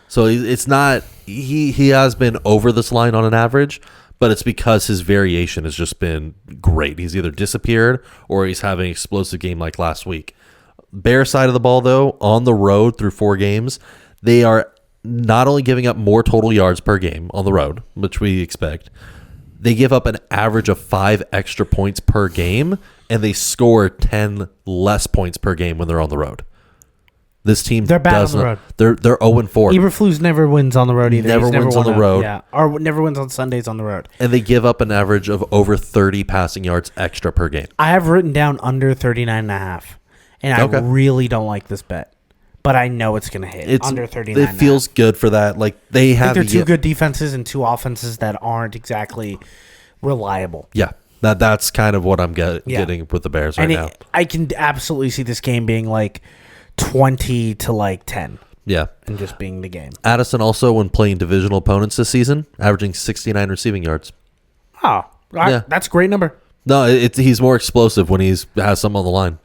[SPEAKER 2] So it's not he has been over this line on an average, but it's because his variation has just been great. He's either disappeared or he's having an explosive game like last week. Bear side of the ball, though, on the road through 4 games, they are not only giving up more total yards per game on the road, which we expect, they give up an average of 5 extra points per game, and they score 10 less points per game when they're on the road. This team
[SPEAKER 1] they're bad on the road.
[SPEAKER 2] They're 0-4.
[SPEAKER 1] Eberflus never wins on the road either.
[SPEAKER 2] Never wins on the road.
[SPEAKER 1] Yeah, or never wins on Sundays on the road.
[SPEAKER 2] And they give up an average of over 30 passing yards extra per game.
[SPEAKER 1] I have written down under 39.5, and I really don't like this bet. But I know it's going to hit under 39.
[SPEAKER 2] It feels good for that. Like they have.
[SPEAKER 1] They're 2 good defenses and 2 offenses that aren't exactly reliable.
[SPEAKER 2] Yeah. That's kind of what I'm getting with the Bears right now.
[SPEAKER 1] I can absolutely see this game being like 20 to 10.
[SPEAKER 2] Yeah.
[SPEAKER 1] And just being the game.
[SPEAKER 2] Addison also, when playing divisional opponents this season, averaging 69 receiving yards.
[SPEAKER 1] Oh, that's a great number.
[SPEAKER 2] No, he's more explosive when he has some on the line.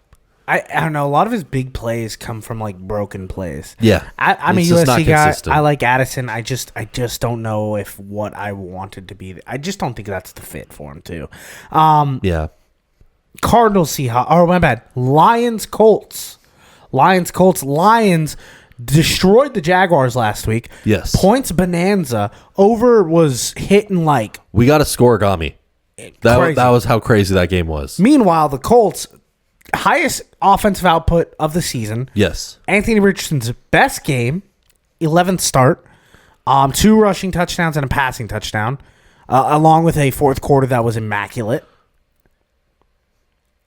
[SPEAKER 1] I don't know. A lot of his big plays come from broken plays.
[SPEAKER 2] Yeah.
[SPEAKER 1] I'm a USC guy. I like Addison. I just don't know if what I wanted to be. I just don't think that's the fit for him too.
[SPEAKER 2] Yeah.
[SPEAKER 1] Cardinals, Seahawks. Oh, my bad. Lions, Colts. Lions destroyed the Jaguars last week.
[SPEAKER 2] Yes.
[SPEAKER 1] Points bonanza. Over was hitting
[SPEAKER 2] we got a scoregami. That was how crazy that game was.
[SPEAKER 1] Meanwhile, the Colts, highest offensive output of the season.
[SPEAKER 2] Yes.
[SPEAKER 1] Anthony Richardson's best game, 11th start, 2 rushing touchdowns and a passing touchdown, along with a fourth quarter that was immaculate.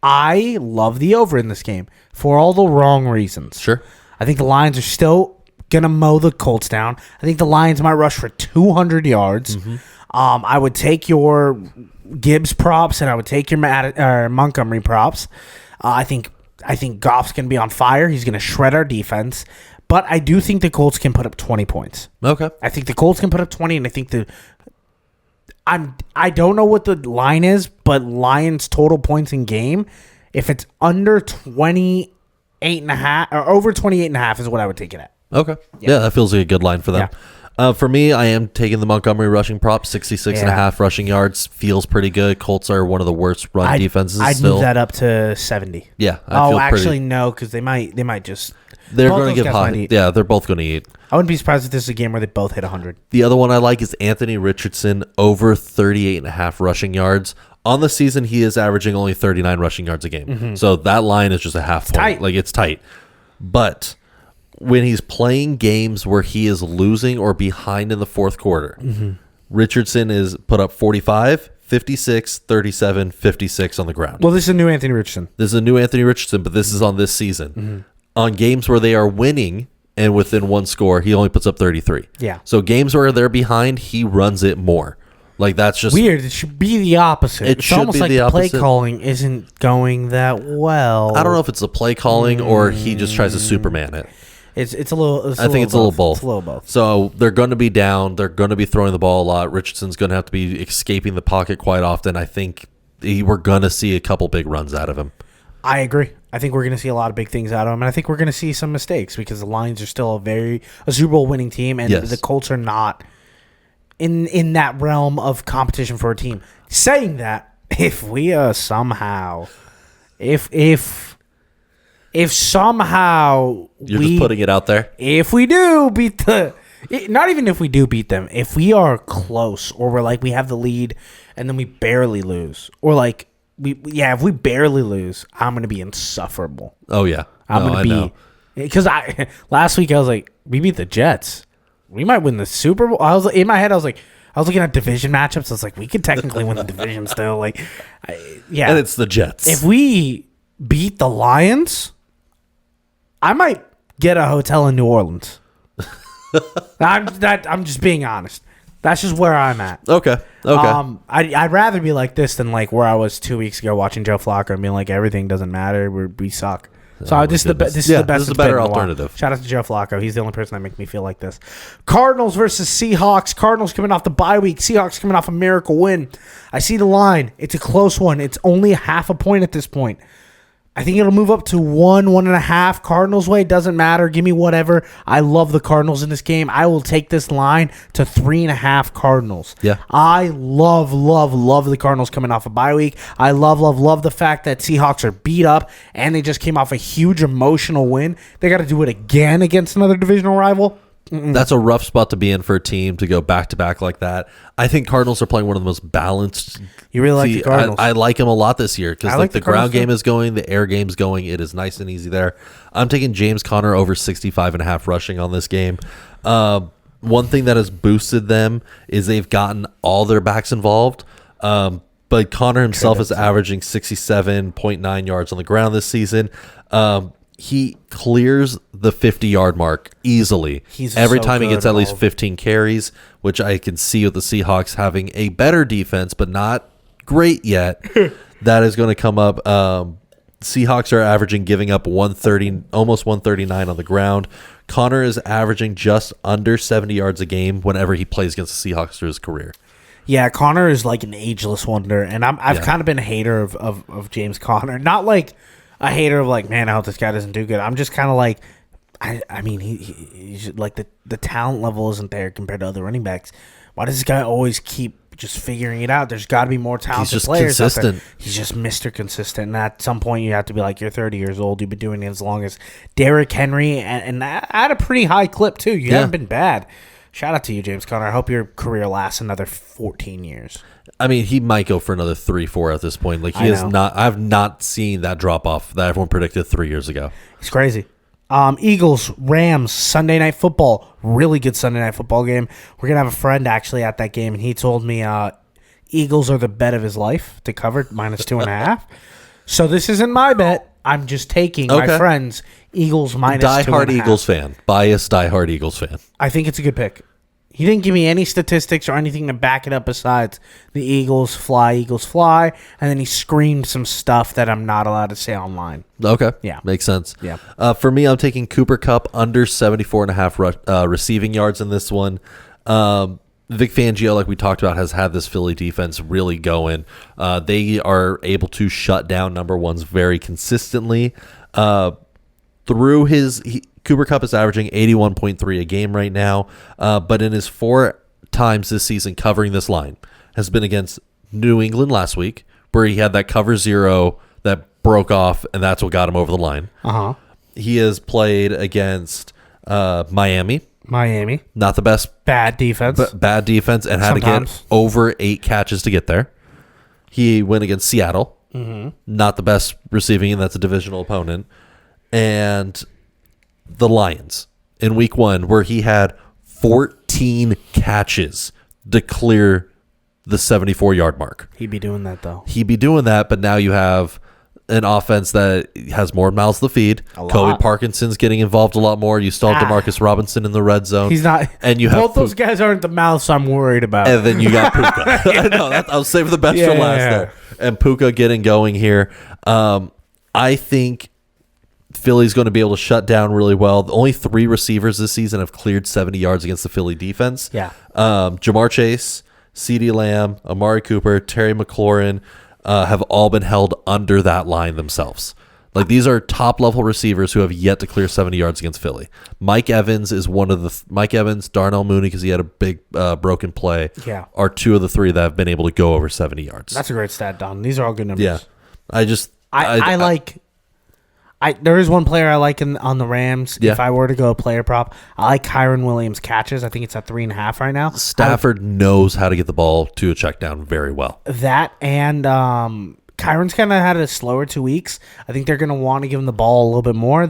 [SPEAKER 1] I love the over in this game for all the wrong reasons.
[SPEAKER 2] Sure.
[SPEAKER 1] I think the Lions are still gonna mow the Colts down. I think the Lions might rush for 200 yards. I would take your Gibbs props and I would take your Montgomery props. I think Goff's gonna be on fire. He's gonna shred our defense. But I do think the Colts can put up 20 points.
[SPEAKER 2] Okay.
[SPEAKER 1] I think the Colts can put up 20, and I think I don't know what the line is, but Lions total points in game, if it's under 28.5 or over 28.5 is what I would take it at.
[SPEAKER 2] Okay. Yeah, that feels like a good line for them. For me, I am taking the Montgomery rushing prop. 66.5 rushing yards feels pretty good. Colts are one of the worst run defenses.
[SPEAKER 1] I'd
[SPEAKER 2] still.
[SPEAKER 1] move that up to 70.
[SPEAKER 2] Yeah.
[SPEAKER 1] No, because they might just.
[SPEAKER 2] They're going to get hot. Yeah, they're both going to eat.
[SPEAKER 1] I wouldn't be surprised if this is a game where they both hit 100.
[SPEAKER 2] The other one I like is Anthony Richardson over 38.5 rushing yards. On the season, he is averaging only 39 rushing yards a game. So that line is just a half point.
[SPEAKER 1] Tight.
[SPEAKER 2] Like, it's tight. But when he's playing games where he is losing or behind in the fourth quarter, Richardson is put up 45, 56, 37, 56 on the ground.
[SPEAKER 1] Well, this is a new Anthony Richardson.
[SPEAKER 2] This is a new Anthony Richardson, but this is on this season. On games where they are winning and within one score, he only puts up 33.
[SPEAKER 1] Yeah.
[SPEAKER 2] So games where they're behind, he runs it more. Like, that's just
[SPEAKER 1] weird. It should be the opposite. It's almost like the play calling isn't going that well.
[SPEAKER 2] I don't know if it's the play calling or he just tries to Superman it.
[SPEAKER 1] It's a little.
[SPEAKER 2] I think it's a little both.
[SPEAKER 1] It's a little both.
[SPEAKER 2] So they're going to be down. They're going to be throwing the ball a lot. Richardson's going to have to be escaping the pocket quite often. I think we're going to see a couple big runs out of him.
[SPEAKER 1] I agree. I think we're going to see a lot of big things out of him, and I think we're going to see some mistakes because the Lions are still a Super Bowl winning team, and the Colts are not in that realm of competition for a team. Saying that, if we somehow, if somehow
[SPEAKER 2] you're just putting it out there,
[SPEAKER 1] if we do beat not even if we do beat them, if we are close or we're like we have the lead and then we barely lose, or like. If we barely lose, I'm gonna be insufferable.
[SPEAKER 2] Oh yeah,
[SPEAKER 1] I'm gonna be because last week I was like, we beat the Jets, we might win the Super Bowl. I was in my head, I was looking at division matchups. I was like, we could technically win the division still. Like,
[SPEAKER 2] and it's the Jets.
[SPEAKER 1] If we beat the Lions, I might get a hotel in New Orleans. I'm just being honest. That's just where I'm at.
[SPEAKER 2] Okay.
[SPEAKER 1] I'd rather be like this than like where I was 2 weeks ago watching Joe Flacco and being like everything doesn't matter. We suck. So this is the best. This is a better alternative. Shout out to Joe Flacco. He's the only person that makes me feel like this. Cardinals versus Seahawks. Cardinals coming off the bye week. Seahawks coming off a miracle win. I see the line. It's a close one. It's only half a point at this point. I think it'll move up to 1.5 Cardinals way. Doesn't matter. Give me whatever. I love the Cardinals in this game. I will take this line to 3.5 Cardinals.
[SPEAKER 2] Yeah.
[SPEAKER 1] I love the Cardinals coming off a bye week. I love the fact that Seahawks are beat up and they just came off a huge emotional win. They got to do it again against another divisional rival.
[SPEAKER 2] That's a rough spot to be in for a team to go back to back like that. I think Cardinals are playing one of the most balanced.
[SPEAKER 1] You really like the Cardinals?
[SPEAKER 2] I like them a lot this year because like the ground game is going, the air game's going. It is nice and easy there. I'm taking James Conner over 65.5 rushing on this game. One thing that has boosted them is they've gotten all their backs involved. But Conner himself is averaging 67.9 yards on the ground this season. He clears the 50-yard mark easily. Every time he gets at least 15 carries, which I can see with the Seahawks having a better defense, but not great yet. That is going to come up. Seahawks are giving up 130, almost 139 on the ground. Conner is averaging just under 70 yards a game whenever he plays against the Seahawks through his career.
[SPEAKER 1] Yeah, Conner is like an ageless wonder, and I've kind of been a hater of James Conner. Not like a hater of like, man, I hope this guy doesn't do good. I'm just kind of like, I mean, he's like the talent level isn't there compared to other running backs. Why does this guy always keep just figuring it out? There's got to be more talented players
[SPEAKER 2] consistent.
[SPEAKER 1] out there. He's just Mr. Consistent. And at some point, you have to be like, you're 30 years old. You've been doing it as long as Derrick Henry, and at a pretty high clip too. You haven't been bad. Shout out to you, James Conner. I hope your career lasts another 14 years.
[SPEAKER 2] I mean, he might go for another 3-4 at this point. Like he is not. I've not seen that drop off that everyone predicted 3 years ago.
[SPEAKER 1] It's crazy. Eagles, Rams, Sunday Night Football. Really good Sunday Night Football game. We're gonna have a friend actually at that game, and he told me Eagles are the bet of his life to cover -2.5. So this isn't my bet. I'm just taking my friend's Eagles minus
[SPEAKER 2] diehard
[SPEAKER 1] 2.5.
[SPEAKER 2] Eagles fan. Biased diehard Eagles fan.
[SPEAKER 1] I think it's a good pick. He didn't give me any statistics or anything to back it up besides the Eagles fly, and then he screamed some stuff that I'm not allowed to say online.
[SPEAKER 2] Okay.
[SPEAKER 1] Yeah.
[SPEAKER 2] Makes sense.
[SPEAKER 1] Yeah.
[SPEAKER 2] For me, I'm taking Cooper Kupp under 74.5 receiving yards in this one. Vic Fangio, like we talked about, has had this Philly defense really going. They are able to shut down number ones very consistently. Through Cooper Kupp is averaging 81.3 a game right now, but in his 4 times this season covering this line has been against New England last week, where he had that cover 0 that broke off, and that's what got him over the line.
[SPEAKER 1] Uh-huh.
[SPEAKER 2] He has played against Miami. Not the best.
[SPEAKER 1] Bad defense.
[SPEAKER 2] Bad defense, and had
[SPEAKER 1] Sometimes.
[SPEAKER 2] to get over 8 catches to get there. He went against Seattle. Mm-hmm. Not the best receiving, and that's a divisional opponent. And the Lions in week 1, where he had 14 catches to clear the 74-yard mark.
[SPEAKER 1] He'd be doing that, though.
[SPEAKER 2] He'd be doing that, but now you have an offense that has more mouths to feed. Kobe Parkinson's getting involved a lot more. You still have Demarcus Robinson in the red zone.
[SPEAKER 1] He's not.
[SPEAKER 2] And you
[SPEAKER 1] both
[SPEAKER 2] have
[SPEAKER 1] those guys aren't the mouths I'm worried about.
[SPEAKER 2] And then you got Puka. I know. I was saving the best for last there. And Puka getting going here. I think Philly's going to be able to shut down really well. Only 3 receivers this season have cleared 70 yards against the Philly defense.
[SPEAKER 1] Yeah.
[SPEAKER 2] Jamar Chase, CeeDee Lamb, Amari Cooper, Terry McLaurin have all been held under that line themselves. Like, these are top-level receivers who have yet to clear 70 yards against Philly. Mike Evans is one of the... Mike Evans, Darnell Mooney, because he had a big broken play, are 2 of the 3 that have been able to go over 70 yards.
[SPEAKER 1] That's a great stat, Don. These are all good numbers.
[SPEAKER 2] Yeah.
[SPEAKER 1] I like... there is one player I like on the Rams.
[SPEAKER 2] Yeah.
[SPEAKER 1] If I were to go player prop, I like Kyron Williams catches. I think it's at 3.5 right now.
[SPEAKER 2] Stafford knows how to get the ball to a check down very well.
[SPEAKER 1] That and Kyron's kind of had a slower 2 weeks. I think they're going to want to give him the ball a little bit more.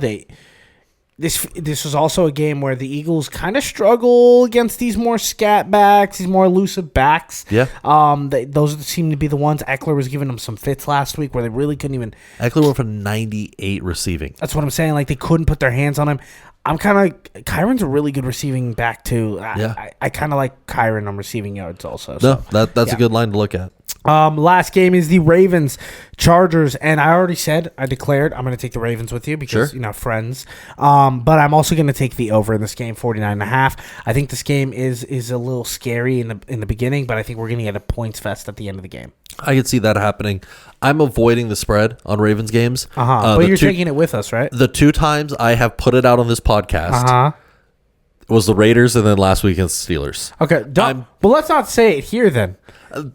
[SPEAKER 1] This was also a game where the Eagles kind of struggle against these more scat backs, these more elusive backs.
[SPEAKER 2] Yeah.
[SPEAKER 1] Those seem to be the ones. Eckler was giving them some fits last week where they really couldn't even.
[SPEAKER 2] Eckler went for 98 receiving.
[SPEAKER 1] That's what I'm saying. Like, they couldn't put their hands on him. I'm kind of Kyron's a really good receiving back too. I kind of like Kyron on receiving yards also. So.
[SPEAKER 2] No, that's a good line to look at.
[SPEAKER 1] Last game is the Ravens Chargers, and I declared I'm going to take the Ravens with you because friends. But I'm also going to take the over in this game, 49.5. I think this game is a little scary in the beginning, but I think we're going to get a points fest at the end of the game.
[SPEAKER 2] I could see that happening. I'm avoiding the spread on Ravens games.
[SPEAKER 1] But you're taking it with us, right?
[SPEAKER 2] The 2 times I have put it out on this podcast was the Raiders and then last week against the Steelers.
[SPEAKER 1] Okay, but let's not say it here then.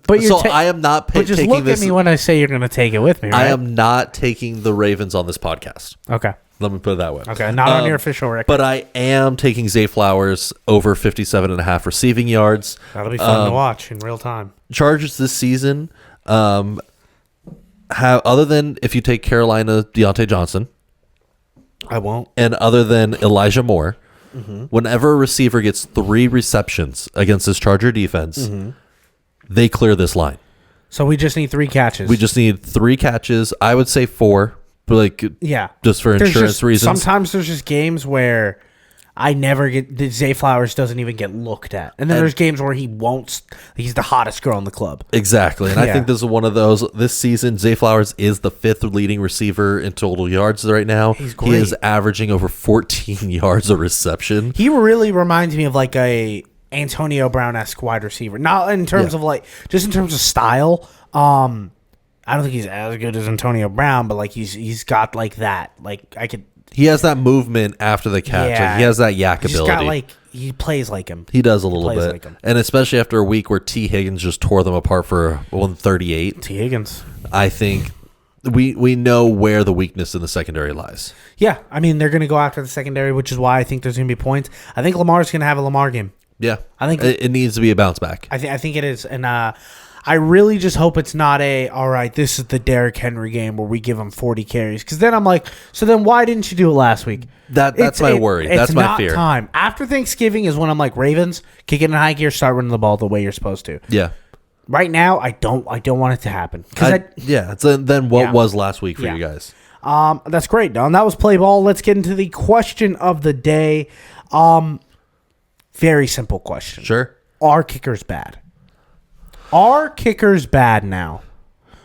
[SPEAKER 1] But
[SPEAKER 2] I am not
[SPEAKER 1] But just look at me when I say you're going to take it with me, right?
[SPEAKER 2] I am not taking the Ravens on this podcast.
[SPEAKER 1] Okay.
[SPEAKER 2] Let me put it that way.
[SPEAKER 1] Okay, not on your official record.
[SPEAKER 2] But I am taking Zay Flowers over 57.5 receiving yards.
[SPEAKER 1] That'll be fun to watch in real time.
[SPEAKER 2] Chargers this season have, other than if you take Carolina, Deontay Johnson.
[SPEAKER 1] I won't.
[SPEAKER 2] And other than Elijah Moore, whenever a receiver gets 3 receptions against this Charger defense, they clear this line.
[SPEAKER 1] So we just need 3 catches.
[SPEAKER 2] We just need 3 catches. I would say 4, but just for insurance reasons.
[SPEAKER 1] Sometimes there's just games where I never get Zay Flowers doesn't even get looked at, and then there's games where he won't. He's the hottest girl in the club.
[SPEAKER 2] Exactly, and I think this is one of those. This season, Zay Flowers is the 5th leading receiver in total yards right now.
[SPEAKER 1] He's great.
[SPEAKER 2] He is averaging over 14 yards a reception.
[SPEAKER 1] He really reminds me of like a Antonio Brown-esque wide receiver. Not in terms of just in terms of style. I don't think he's as good as Antonio Brown, but like he's got like that. Like
[SPEAKER 2] he has that movement after the catch.
[SPEAKER 1] Yeah.
[SPEAKER 2] Like he has that yak
[SPEAKER 1] he's
[SPEAKER 2] ability.
[SPEAKER 1] Got he plays like him.
[SPEAKER 2] He does a little
[SPEAKER 1] plays
[SPEAKER 2] bit.
[SPEAKER 1] like him.
[SPEAKER 2] And especially after a week where T. Higgins just tore them apart for 138.
[SPEAKER 1] T. Higgins.
[SPEAKER 2] I think we know where the weakness in the secondary lies.
[SPEAKER 1] Yeah, I mean they're going to go after the secondary, which is why I think there's going to be points. I think Lamar's going to have a Lamar game.
[SPEAKER 2] Yeah,
[SPEAKER 1] I think
[SPEAKER 2] it needs to be a bounce back.
[SPEAKER 1] I think it is, and I really just hope it's not all right, this is the Derrick Henry game where we give him 40 carries, because then I'm like, so then why didn't you do it last week?
[SPEAKER 2] That's my worry. That's my fear.
[SPEAKER 1] Time after Thanksgiving is when I'm like, Ravens, kick it in high gear, start running the ball the way you're supposed to.
[SPEAKER 2] Yeah.
[SPEAKER 1] Right now, I don't want it to happen.
[SPEAKER 2] Then what was last week for you guys?
[SPEAKER 1] That's great, Don. That was play ball. Let's get into the question of the day. Very simple question.
[SPEAKER 2] Sure.
[SPEAKER 1] Are kickers bad? Are kickers bad now?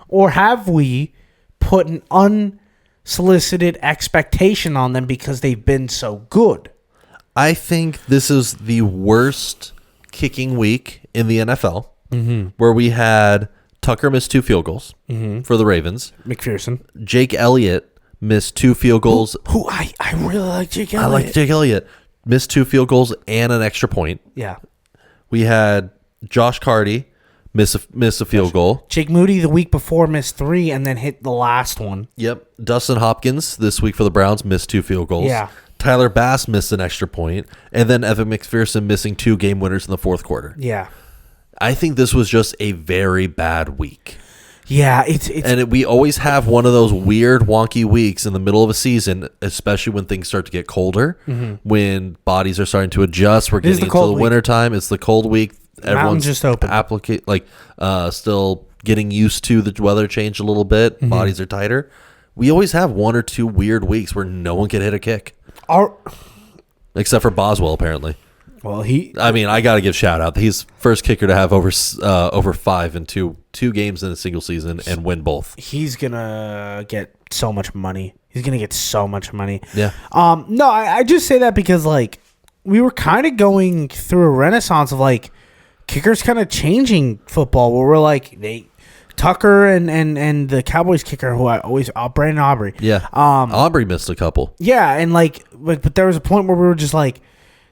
[SPEAKER 1] Or have we put an unsolicited expectation on them because they've been so good?
[SPEAKER 2] I think this is the worst kicking week in the NFL, where we had Tucker miss 2 field goals for the Ravens.
[SPEAKER 1] McPherson.
[SPEAKER 2] Jake Elliott missed 2 field goals.
[SPEAKER 1] Who I really like Jake Elliott.
[SPEAKER 2] I like Jake Elliott. Missed 2 field goals and an extra point.
[SPEAKER 1] Yeah.
[SPEAKER 2] We had Josh Carty miss a field goal.
[SPEAKER 1] Jake Moody the week before missed 3 and then hit the last one.
[SPEAKER 2] Yep. Dustin Hopkins this week for the Browns missed 2 field goals.
[SPEAKER 1] Yeah.
[SPEAKER 2] Tyler Bass missed an extra point, and then Evan McPherson missing 2 game winners in the fourth quarter.
[SPEAKER 1] Yeah.
[SPEAKER 2] I think this was just a very bad week.
[SPEAKER 1] Yeah, it's
[SPEAKER 2] We always have one of those weird, wonky weeks in the middle of a season, especially when things start to get colder, when bodies are starting to adjust. We're
[SPEAKER 1] This is
[SPEAKER 2] getting
[SPEAKER 1] the
[SPEAKER 2] into
[SPEAKER 1] cold
[SPEAKER 2] the
[SPEAKER 1] week.
[SPEAKER 2] winter time. It's the cold week.
[SPEAKER 1] Mountains just opened.
[SPEAKER 2] Still getting used to the weather change a little bit. Bodies are tighter. We always have 1 or 2 weird weeks where no one can hit a kick, except for Boswell, apparently.
[SPEAKER 1] Well,
[SPEAKER 2] I got to give shout out. He's first kicker to have over 5 in two games in a single season and win both.
[SPEAKER 1] he's gonna get so much money. He's gonna get so much money.
[SPEAKER 2] Yeah.
[SPEAKER 1] No, I just say that because like we were kind of going through a renaissance of like kickers kind of changing football, where we're like Tucker and the Cowboys kicker who I always Brandon Aubrey.
[SPEAKER 2] Yeah. Aubrey missed a couple.
[SPEAKER 1] Yeah, and like but there was a point where we were just like,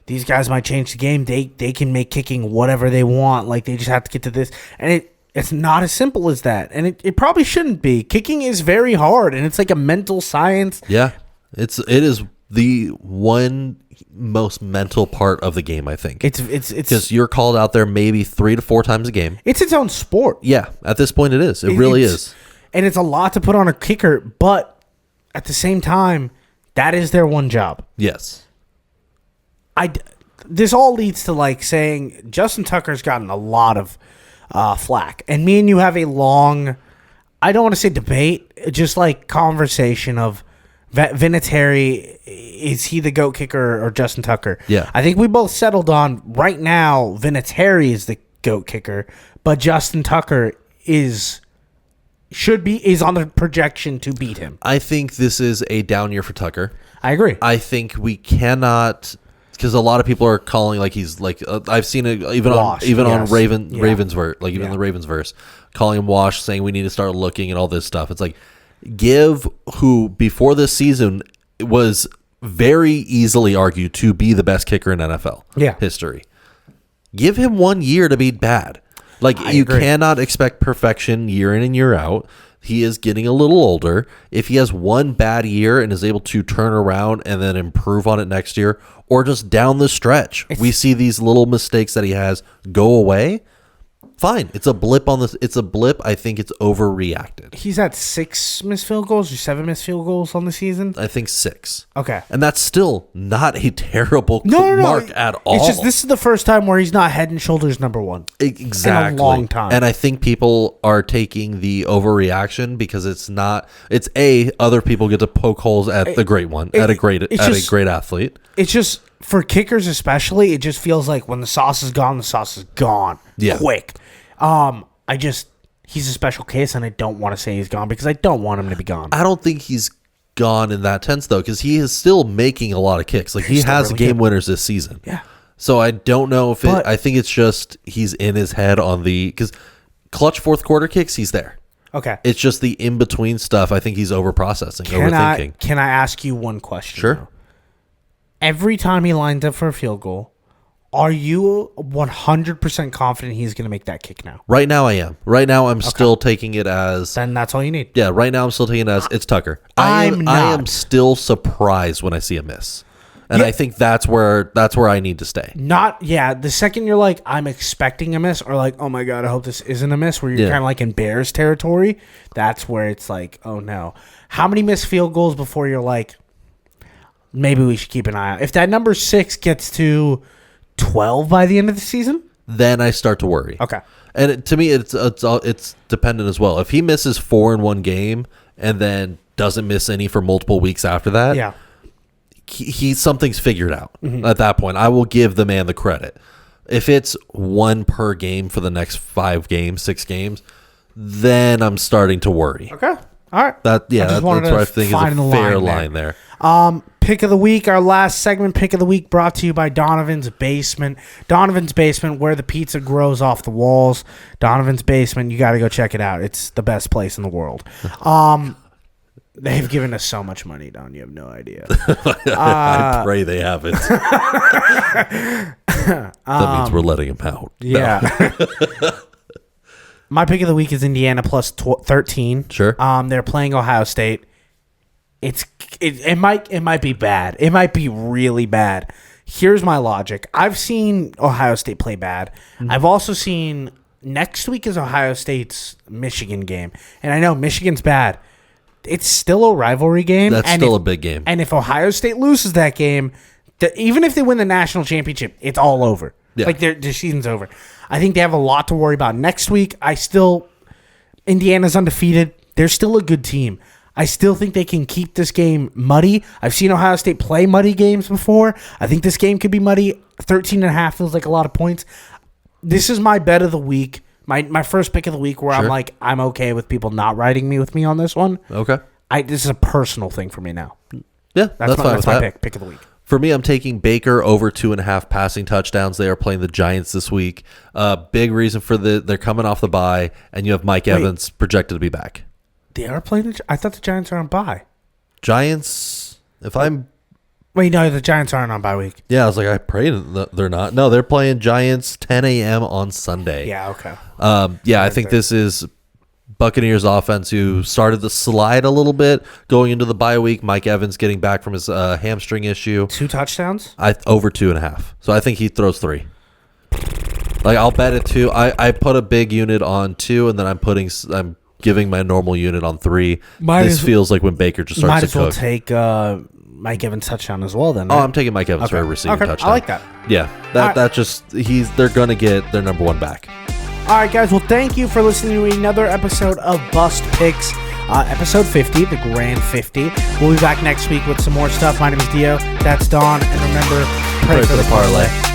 [SPEAKER 1] these guys might change the game. They can make kicking whatever they want. Like they just have to get to this, and it's not as simple as that, and it probably shouldn't be. Kicking is very hard, and it's like a mental science.
[SPEAKER 2] Yeah. It is the one most mental part of the game, I think.
[SPEAKER 1] It's
[SPEAKER 2] because you're called out there maybe 3 to 4 times a game.
[SPEAKER 1] it's its own sport.
[SPEAKER 2] Yeah, at this point it is. It really is.
[SPEAKER 1] And it's a lot to put on a kicker, but at the same time, that is their one job.
[SPEAKER 2] Yes.
[SPEAKER 1] This all leads to like saying Justin Tucker's gotten a lot of flack, and me and you have a long, I don't want to say debate, just like conversation of Vinatieri, is he the GOAT kicker or Justin Tucker?
[SPEAKER 2] Yeah.
[SPEAKER 1] I think we both settled on right now Vinatieri is the GOAT kicker, but Justin Tucker is on the projection to beat him.
[SPEAKER 2] I think this is a down year for Tucker.
[SPEAKER 1] I agree.
[SPEAKER 2] I think we cannot, because a lot of people are calling like he's like I've seen it even
[SPEAKER 1] Wash,
[SPEAKER 2] on
[SPEAKER 1] yes.
[SPEAKER 2] Ravens verse, like even
[SPEAKER 1] Yeah.
[SPEAKER 2] the Ravens verse, calling him wash, saying we need to start looking and all this stuff. It's like give who before this season was very easily argued to be the best kicker in NFL history. Give him 1 year to be bad. Like you
[SPEAKER 1] agree.
[SPEAKER 2] cannot expect perfection year in and year out. He is getting a little older. If he has one bad year and is able to turn around and then improve on it next year, or just down the stretch, we see these little mistakes that he has go away. Fine. It's a blip on this. It's a blip. I think it's overreacted.
[SPEAKER 1] He's at 6 missed field goals or 7 missed field goals on the season.
[SPEAKER 2] I think 6.
[SPEAKER 1] Okay.
[SPEAKER 2] And that's still not a terrible
[SPEAKER 1] No.
[SPEAKER 2] mark at all.
[SPEAKER 1] It's just this is the first time where he's not head and shoulders number 1.
[SPEAKER 2] Exactly.
[SPEAKER 1] In a long time.
[SPEAKER 2] And I think people are taking the overreaction because it's not. It's other people get to poke holes at the great one, at a great athlete.
[SPEAKER 1] It's just for kickers especially. It just feels like when the sauce is gone, the sauce is gone.
[SPEAKER 2] Yeah.
[SPEAKER 1] Quick. He's a special case, and I don't want to say he's gone because I don't want him to be gone.
[SPEAKER 2] I don't think he's gone in that sense though, because he is still making a lot of kicks. Like he
[SPEAKER 1] He's still
[SPEAKER 2] has
[SPEAKER 1] really
[SPEAKER 2] game
[SPEAKER 1] good.
[SPEAKER 2] winners this season.
[SPEAKER 1] Yeah.
[SPEAKER 2] So I don't know if
[SPEAKER 1] But-
[SPEAKER 2] I think it's just he's in his head on because clutch fourth quarter kicks, he's there.
[SPEAKER 1] Okay.
[SPEAKER 2] It's just the in between stuff. I think he's overprocessing, overthinking.
[SPEAKER 1] Can I ask you one question?
[SPEAKER 2] Sure.
[SPEAKER 1] though? Every time he lines up for a field goal, are you 100% confident he's going to make that kick now?
[SPEAKER 2] Right now, I am. Right now, I'm still taking it as.
[SPEAKER 1] Then that's all you need.
[SPEAKER 2] Yeah, right now I'm still taking it as it's Tucker.
[SPEAKER 1] I'm
[SPEAKER 2] I am
[SPEAKER 1] not.
[SPEAKER 2] still surprised when I see a miss, and
[SPEAKER 1] Yeah.
[SPEAKER 2] I think that's where I need to stay.
[SPEAKER 1] The second you're like, I'm expecting a miss, or like, oh my God, I hope this isn't a miss, where you're
[SPEAKER 2] Yeah.
[SPEAKER 1] kind of like in Bears territory, that's where it's like, oh no. How many missed field goals before you're like, maybe we should keep an eye out? If that number 6 gets to 12 by the end of the season?
[SPEAKER 2] Then I start to worry.
[SPEAKER 1] Okay.
[SPEAKER 2] And to me, it's dependent as well. If he misses 4 in one game and then doesn't miss any for multiple weeks after that,
[SPEAKER 1] Yeah.
[SPEAKER 2] he something's figured out at that point. I will give the man the credit. If it's one per game for the next 5 games, 6 games, then I'm starting to worry.
[SPEAKER 1] Okay. All right.
[SPEAKER 2] That's what I think is
[SPEAKER 1] find
[SPEAKER 2] a
[SPEAKER 1] the
[SPEAKER 2] fair
[SPEAKER 1] line
[SPEAKER 2] line there.
[SPEAKER 1] Pick of the week, our last segment, pick of the week, brought to you by Donovan's Basement. Donovan's Basement, where the pizza grows off the walls. Donovan's Basement, you got to go check it out. It's the best place in the world. They've given us so much money, Don. You have no idea.
[SPEAKER 2] I pray they haven't. That means we're letting them out.
[SPEAKER 1] Yeah. My pick of the week is Indiana plus 13.
[SPEAKER 2] Sure.
[SPEAKER 1] They're playing Ohio State. It might be bad. It might be really bad. Here's my logic. I've seen Ohio State play bad. I've also seen next week is Ohio State's Michigan game. And I know Michigan's bad. It's still a rivalry game.
[SPEAKER 2] That's still a big game.
[SPEAKER 1] And if Ohio State loses that game, even if they win the national championship, it's all over.
[SPEAKER 2] Yeah.
[SPEAKER 1] Like their season's over. I think they have a lot to worry about next week. Indiana's undefeated. They're still a good team. I still think they can keep this game muddy. I've seen Ohio State play muddy games before. I think this game could be muddy. 13.5 feels like a lot of points. This is my bet of the week. My first pick of the week where
[SPEAKER 2] Sure.
[SPEAKER 1] I'm okay with people not riding me with me on this one.
[SPEAKER 2] Okay.
[SPEAKER 1] This is a personal thing for me now.
[SPEAKER 2] Yeah, that's fine with
[SPEAKER 1] my
[SPEAKER 2] that.
[SPEAKER 1] pick of the week.
[SPEAKER 2] For me, I'm taking Baker over 2.5 passing touchdowns. They are playing the Giants this week. Big reason for they're coming off the bye, and you have Mike Evans projected to be back.
[SPEAKER 1] They are playing. I thought the Giants are on bye.
[SPEAKER 2] Giants.
[SPEAKER 1] Wait, no, the Giants aren't on bye week.
[SPEAKER 2] Yeah, I was like, I pray they're not. No, they're playing Giants 10 a.m. on Sunday.
[SPEAKER 1] Yeah, okay.
[SPEAKER 2] I think this is Buccaneers offense who started to slide a little bit going into the bye week. Mike Evans getting back from his hamstring issue.
[SPEAKER 1] 2 touchdowns?
[SPEAKER 2] Over 2.5. So I think he throws 3. Like I'll bet it 2. I put a big unit on 2, and then I'm giving my normal unit on 3. This feels like when Baker just starts to cook.
[SPEAKER 1] Might as well take Mike Evans touchdown as well then.
[SPEAKER 2] Oh,
[SPEAKER 1] Right?
[SPEAKER 2] I'm taking Mike Evans for a receiving touchdown.
[SPEAKER 1] I like that.
[SPEAKER 2] Yeah, they're gonna get their number 1 back.
[SPEAKER 1] All right, guys. Well, thank you for listening to another episode of Bust Picks, episode 50, the Grand 50. We'll be back next week with some more stuff. My name is Dio. That's Don. And remember, pray for the parlay.